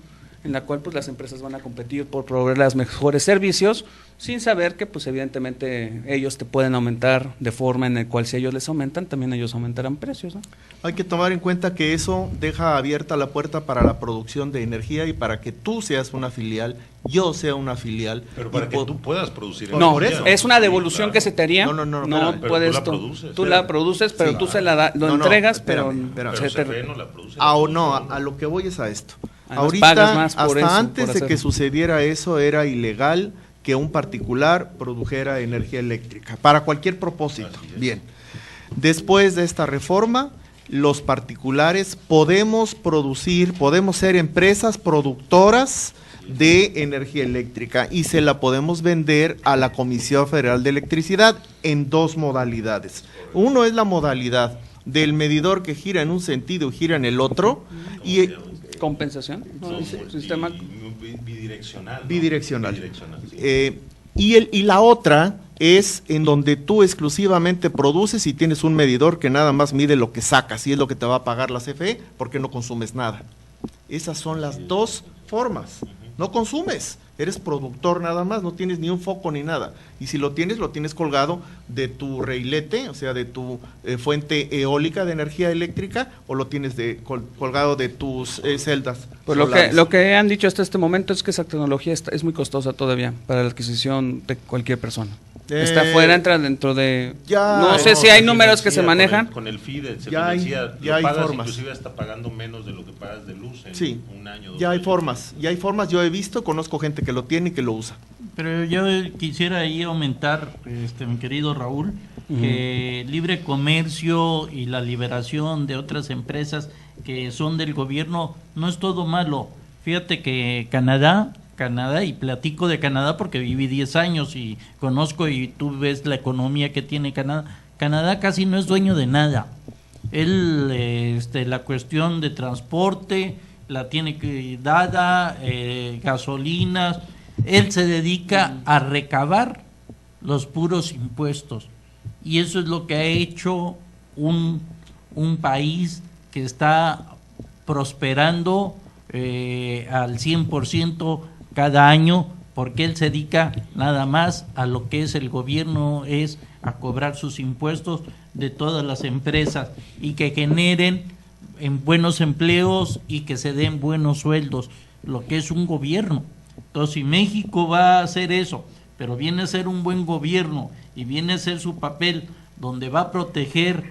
en la cual, las empresas van a competir por proveer los mejores servicios, sin saber que, evidentemente, ellos te pueden aumentar de forma en la cual, si ellos les aumentan, también ellos aumentarán precios, ¿no? Hay que tomar en cuenta que eso deja abierta la puerta para la producción de energía y para que tú seas una filial, yo sea una filial. Pero para que tú puedas producir energía. No, es una devolución que se te haría. No puedes tú la produces, pero sí, tú se la entregas, pero CFE no la produce. A lo que voy es a esto. Ahorita, hasta antes de que sucediera eso, era ilegal que un particular produjera energía eléctrica, para cualquier propósito. Bien, después de esta reforma, los particulares podemos producir, podemos ser empresas productoras de energía eléctrica y se la podemos vender a la Comisión Federal de Electricidad en dos modalidades. Uno es la modalidad del medidor que gira en un sentido y gira en el otro, y ¿Compensación? No, sistema bidireccional. ¿no? Bidireccional. Sí. Y la otra es en donde tú exclusivamente produces y tienes un medidor que nada más mide lo que sacas y es lo que te va a pagar la CFE porque no consumes nada. Esas son las dos formas. No consumes, eres productor nada más, no tienes ni un foco ni nada. Y si lo tienes colgado de tu reilete, o sea, de tu fuente eólica de energía eléctrica, o lo tienes colgado de tus celdas Pues solares. lo que han dicho hasta este momento es que esa tecnología es muy costosa todavía para la adquisición de cualquier persona. Está fuera, entra dentro de... ya, no sé si hay se números que se financia manejan. Con el FIDE se Ya hay- financia, ya lo hay pagas formas. inclusive hasta pagando menos de lo que pagas de luz en Sí, un año. ya hay 2 formas, yo he visto, conozco gente que lo tiene y que lo usa. Pero yo quisiera ahí aumentar, mi querido Raúl, que libre comercio y la liberación de otras empresas que son del gobierno no es todo malo. Fíjate que Canadá, y platico de Canadá porque viví 10 años y conozco y tú ves la economía que tiene Canadá. Canadá casi no es dueño de nada. Él, la cuestión de transporte la tiene que dada, gasolinas. Él se dedica a recabar los puros impuestos. Y eso es lo que ha hecho un país que está prosperando al 100% cada año, porque él se dedica nada más a lo que es el gobierno, es a cobrar sus impuestos de todas las empresas y que generen en buenos empleos y que se den buenos sueldos, lo que es un gobierno. Entonces, si México va a hacer eso, pero viene a ser un buen gobierno y viene a ser su papel donde va a proteger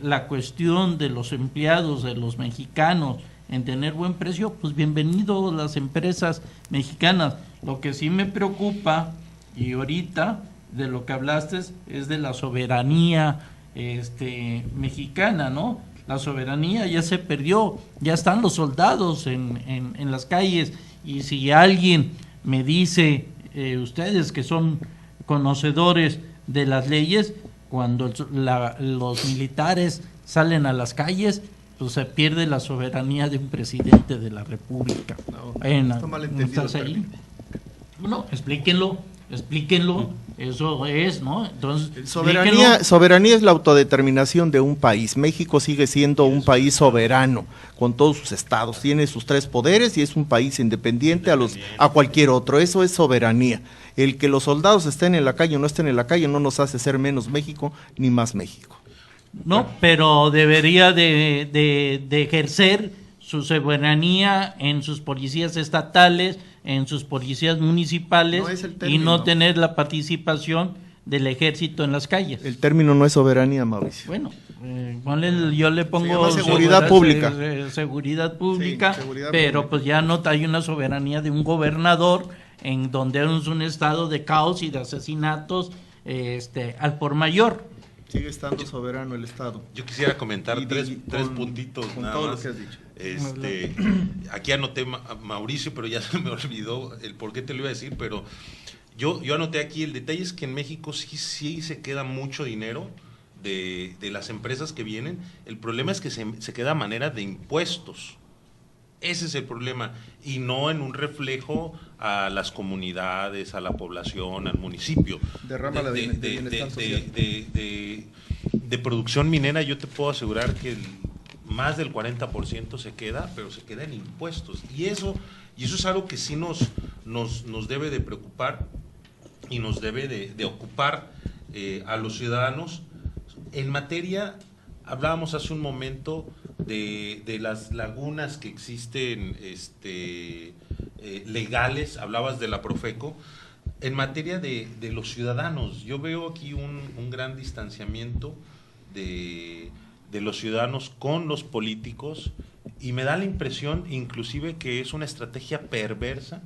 la cuestión de los empleados, de los mexicanos, en tener buen precio, pues bienvenido las empresas mexicanas. Lo que sí me preocupa, y ahorita de lo que hablaste, es de la soberanía mexicana, ¿no? La soberanía ya se perdió, ya están los soldados en las calles, y si alguien me dice, ustedes que son conocedores de las leyes, cuando los militares salen a las calles, pues se pierde la soberanía de un presidente de la República. Está mal entendido. ¿Estás ahí? Bueno, explíquenlo, eso es, ¿no? Entonces, Soberanía es la autodeterminación de un país. México sigue siendo un país soberano, con todos sus estados, tiene sus 3 poderes y es un país independiente a cualquier otro. Eso es soberanía. El que los soldados estén en la calle o no estén en la calle no nos hace ser menos México ni más México. No, pero debería de ejercer su soberanía en sus policías estatales, en sus policías municipales, No es el y término. no tener la participación del ejército en las calles. El término no es soberanía, Mauricio. Bueno, yo le pongo Se llama seguridad pública. Seguridad pública, Sí, seguridad pero pública. pues ya no hay una soberanía de un gobernador en donde es un estado de caos y de asesinatos al por mayor. Sigue estando soberano el Estado. Yo quisiera comentar Y tres con- puntitos con nada todo lo más. que has dicho. Aquí anoté a Mauricio, pero ya se me olvidó el por qué te lo iba a decir, pero yo anoté aquí, el detalle es que en México sí se queda mucho dinero de las empresas que vienen. El problema es que se queda a manera de impuestos. Ese es el problema, y no en un reflejo a las comunidades, a la población, al municipio. Derrama la bienestar social. De producción minera, yo te puedo asegurar que más del 40% se queda, pero se queda en impuestos. Y eso es algo que sí nos debe de preocupar y nos debe de ocupar a los ciudadanos. En materia, hablábamos hace un momento de las lagunas que existen legales, hablabas de la Profeco. En materia de los ciudadanos, yo veo aquí un gran distanciamiento de los ciudadanos con los políticos, y me da la impresión inclusive que es una estrategia perversa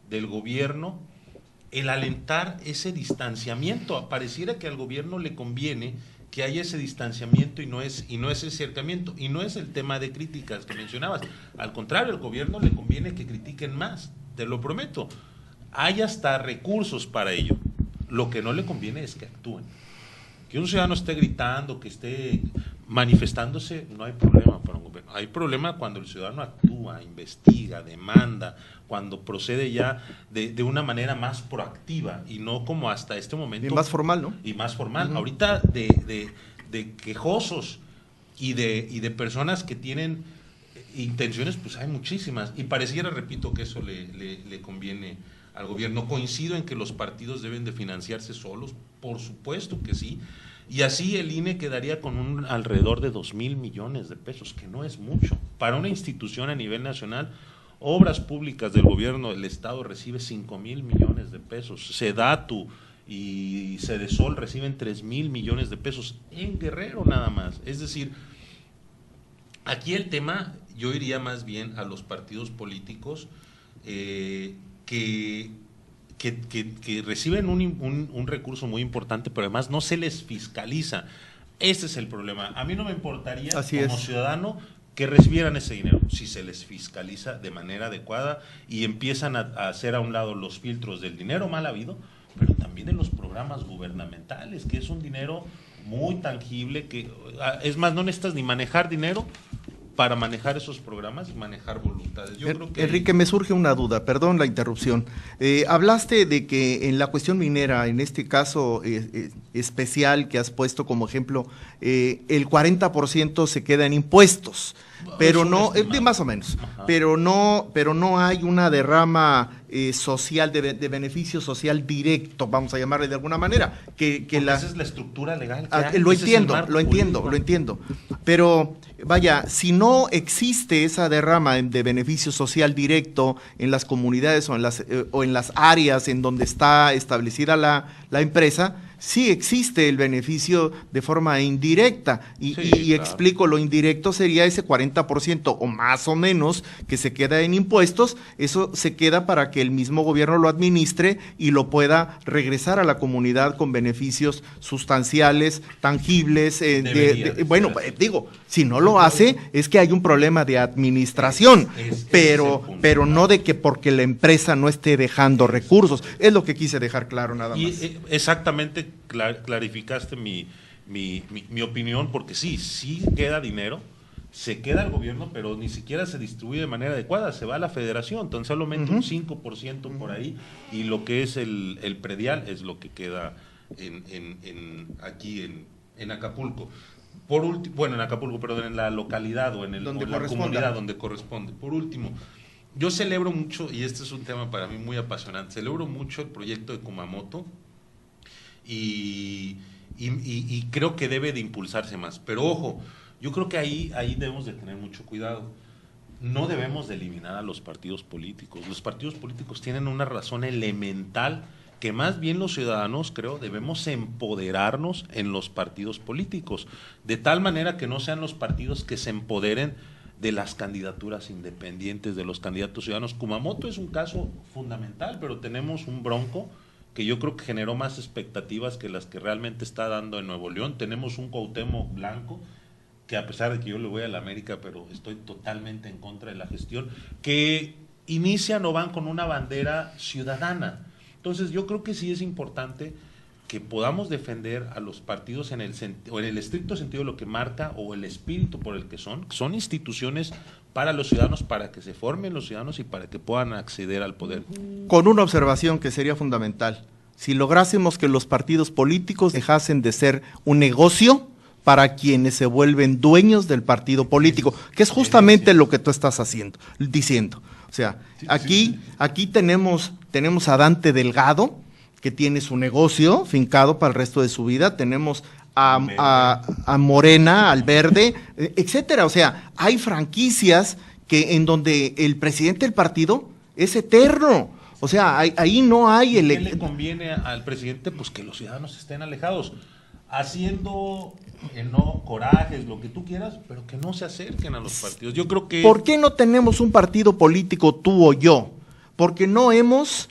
del gobierno el alentar ese distanciamiento. Pareciera que al gobierno le conviene que haya ese distanciamiento y no es ese acercamiento, y no es el tema de críticas que mencionabas. Al contrario, al gobierno le conviene que critiquen más, te lo prometo. Hay hasta recursos para ello. Lo que no le conviene es que actúen. Que un ciudadano esté gritando, que esté manifestándose, no hay problema para un gobierno. Hay problema cuando el ciudadano actúa, investiga, demanda, cuando procede ya de una manera más proactiva y no como hasta este momento. Y más formal, ¿no? Y más formal. Ahorita de quejosos y de personas que tienen intenciones, pues hay muchísimas. Y pareciera, repito, que eso le conviene al gobierno. Coincido en que los partidos deben de financiarse solos, por supuesto que sí, y así el INE quedaría con alrededor de 2,000 millones de pesos, que no es mucho. Para una institución a nivel nacional, obras públicas del gobierno del estado recibe 5,000 millones de pesos, SEDATU y Sedesol reciben 3,000 millones de pesos en Guerrero nada más. Es decir, aquí el tema, yo iría más bien a los partidos políticos que reciben un recurso muy importante, pero además no se les fiscaliza. Ese es el problema. A mí no me importaría, como ciudadano, que recibieran ese dinero, si se les fiscaliza de manera adecuada y empiezan a hacer a un lado los filtros del dinero mal habido, pero también de los programas gubernamentales, que es un dinero muy tangible, que es más, no necesitas ni manejar dinero para manejar esos programas y manejar voluntades. Yo creo que Enrique, me surge una duda, perdón la interrupción. Hablaste de que en la cuestión minera, en este caso especial que has puesto como ejemplo, el 40% se queda en impuestos, pero no, más o menos, pero no hay una derrama social, de beneficio social directo, vamos a llamarle de alguna manera. Esa es la estructura legal que hay. Lo entiendo, pero vaya, si no existe esa derrama de beneficio social directo en las comunidades o en las áreas en donde está establecida la empresa, sí existe el beneficio de forma indirecta y claro. Explico, lo indirecto sería ese 40% o más o menos que se queda en impuestos. Eso se queda para que el mismo gobierno lo administre y lo pueda regresar a la comunidad con beneficios sustanciales, tangibles. Si no lo hace es que hay un problema de administración, pero no de que porque la empresa no esté dejando recursos. Es lo que quise dejar claro nada más. Exactamente, clarificaste mi opinión, porque sí queda dinero, se queda el gobierno, pero ni siquiera se distribuye de manera adecuada, se va a la federación, entonces solamente un 5% por ahí, y lo que es el predial es lo que queda aquí en Acapulco. En Acapulco, perdón, en la localidad o en la comunidad donde corresponde. Por último, yo celebro mucho, y este es un tema para mí muy apasionante, celebro mucho el proyecto de Kumamoto y creo que debe de impulsarse más. Pero ojo, yo creo que ahí debemos de tener mucho cuidado. No debemos de eliminar a los partidos políticos. Los partidos políticos tienen una razón elemental que más bien los ciudadanos, creo, debemos empoderarnos en los partidos políticos, de tal manera que no sean los partidos que se empoderen de las candidaturas independientes, de los candidatos ciudadanos. Kumamoto es un caso fundamental, pero tenemos un Bronco que yo creo que generó más expectativas que las que realmente está dando en Nuevo León. Tenemos un Cuauhtémoc Blanco, que a pesar de que yo le voy a la América, pero estoy totalmente en contra de la gestión, que inician o van con una bandera ciudadana. Entonces yo creo que sí es importante que podamos defender a los partidos en el estricto sentido de lo que marca o el espíritu por el que son instituciones para los ciudadanos, para que se formen los ciudadanos y para que puedan acceder al poder. Con una observación que sería fundamental: si lográsemos que los partidos políticos dejasen de ser un negocio para quienes se vuelven dueños del partido político, que es justamente lo que tú estás diciendo. O sea, aquí tenemos a Dante Delgado, que tiene su negocio fincado para el resto de su vida, tenemos a Morena, al Verde, etcétera. O sea, hay franquicias en donde el presidente del partido es eterno. O sea, ahí no hay ¿Qué le conviene al presidente? Pues que los ciudadanos estén alejados, haciendo corajes, lo que tú quieras, pero que no se acerquen a los partidos. Yo creo que... ¿Por qué no tenemos un partido político, tú o yo? Porque no hemos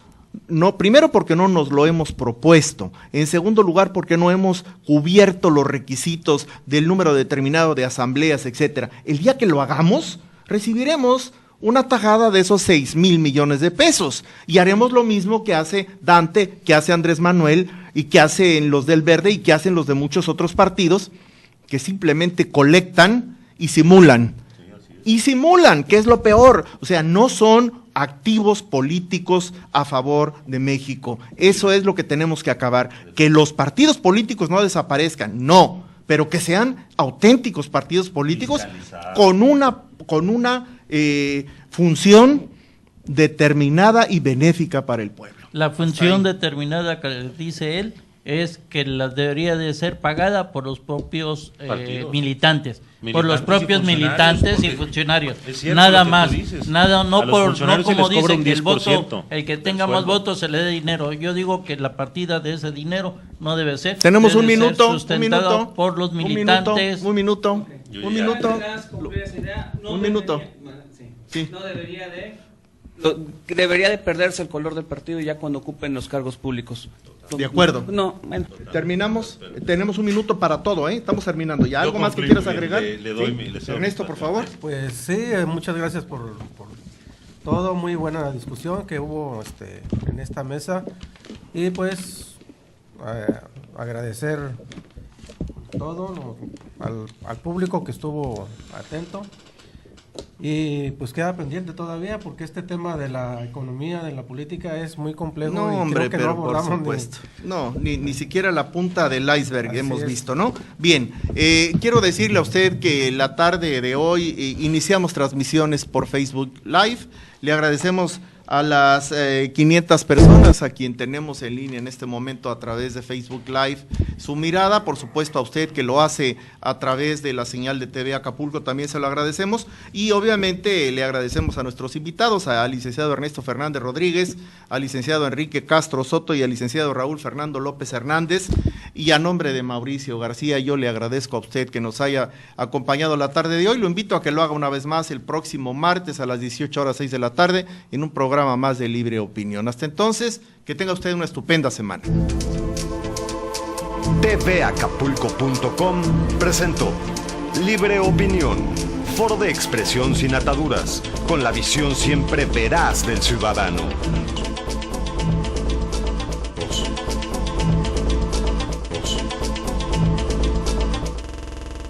No, primero porque no nos lo hemos propuesto. En segundo lugar, porque no hemos cubierto los requisitos del número determinado de asambleas, etcétera. El día que lo hagamos, recibiremos una tajada de esos 6,000 millones de pesos y haremos lo mismo que hace Dante, que hace Andrés Manuel y que hacen los del Verde y que hacen los de muchos otros partidos, que simplemente colectan y simulan. Y simulan, que es lo peor. O sea, no son activos políticos a favor de México. Eso es lo que tenemos que acabar. Que los partidos políticos no desaparezcan, no, pero que sean auténticos partidos políticos con una función determinada y benéfica para el pueblo. La función determinada que dice él es que la debería de ser pagada por los propios militantes, por los propios militantes y funcionarios, nada más, nada, no como dicen que el voto, el que tenga más votos se le dé dinero. Yo digo que la partida de ese dinero no debe ser. Tenemos un debe ser minuto, sustentado por los militantes. Un minuto. Sí. No debería de perderse el color del partido ya cuando ocupen los cargos públicos. De acuerdo. No, bueno. Terminamos. Tenemos un minuto para todo, ¿eh? Estamos terminando. ¿Ya algo más que quieras agregar? Ernesto, por favor. Pues sí, muchas gracias por todo. Muy buena discusión que hubo en esta mesa. Y pues agradecer todo al público que estuvo atento. Y pues queda pendiente todavía porque este tema de la economía, de la política es muy complejo. No, y hombre, creo que pero no por abordamos supuesto. No, ni siquiera la punta del iceberg Así hemos es. visto, ¿no? Bien, quiero decirle a usted que la tarde de hoy iniciamos transmisiones por Facebook Live. Le agradecemos a las 500 personas a quien tenemos en línea en este momento a través de Facebook Live su mirada, por supuesto a usted que lo hace a través de la señal de TV Acapulco, también se lo agradecemos y obviamente le agradecemos a nuestros invitados, al licenciado Ernesto Fernández Rodríguez, al licenciado Enrique Castro Soto y al licenciado Raúl Fernando López Hernández, y a nombre de Mauricio García yo le agradezco a usted que nos haya acompañado la tarde de hoy. Lo invito a que lo haga una vez más el próximo martes a las 18:06 de la tarde en un programa más de Libre Opinión. Hasta entonces, que tenga usted una estupenda semana. tvacapulco.com presentó Libre Opinión, foro de expresión sin ataduras, con la visión siempre veraz del ciudadano.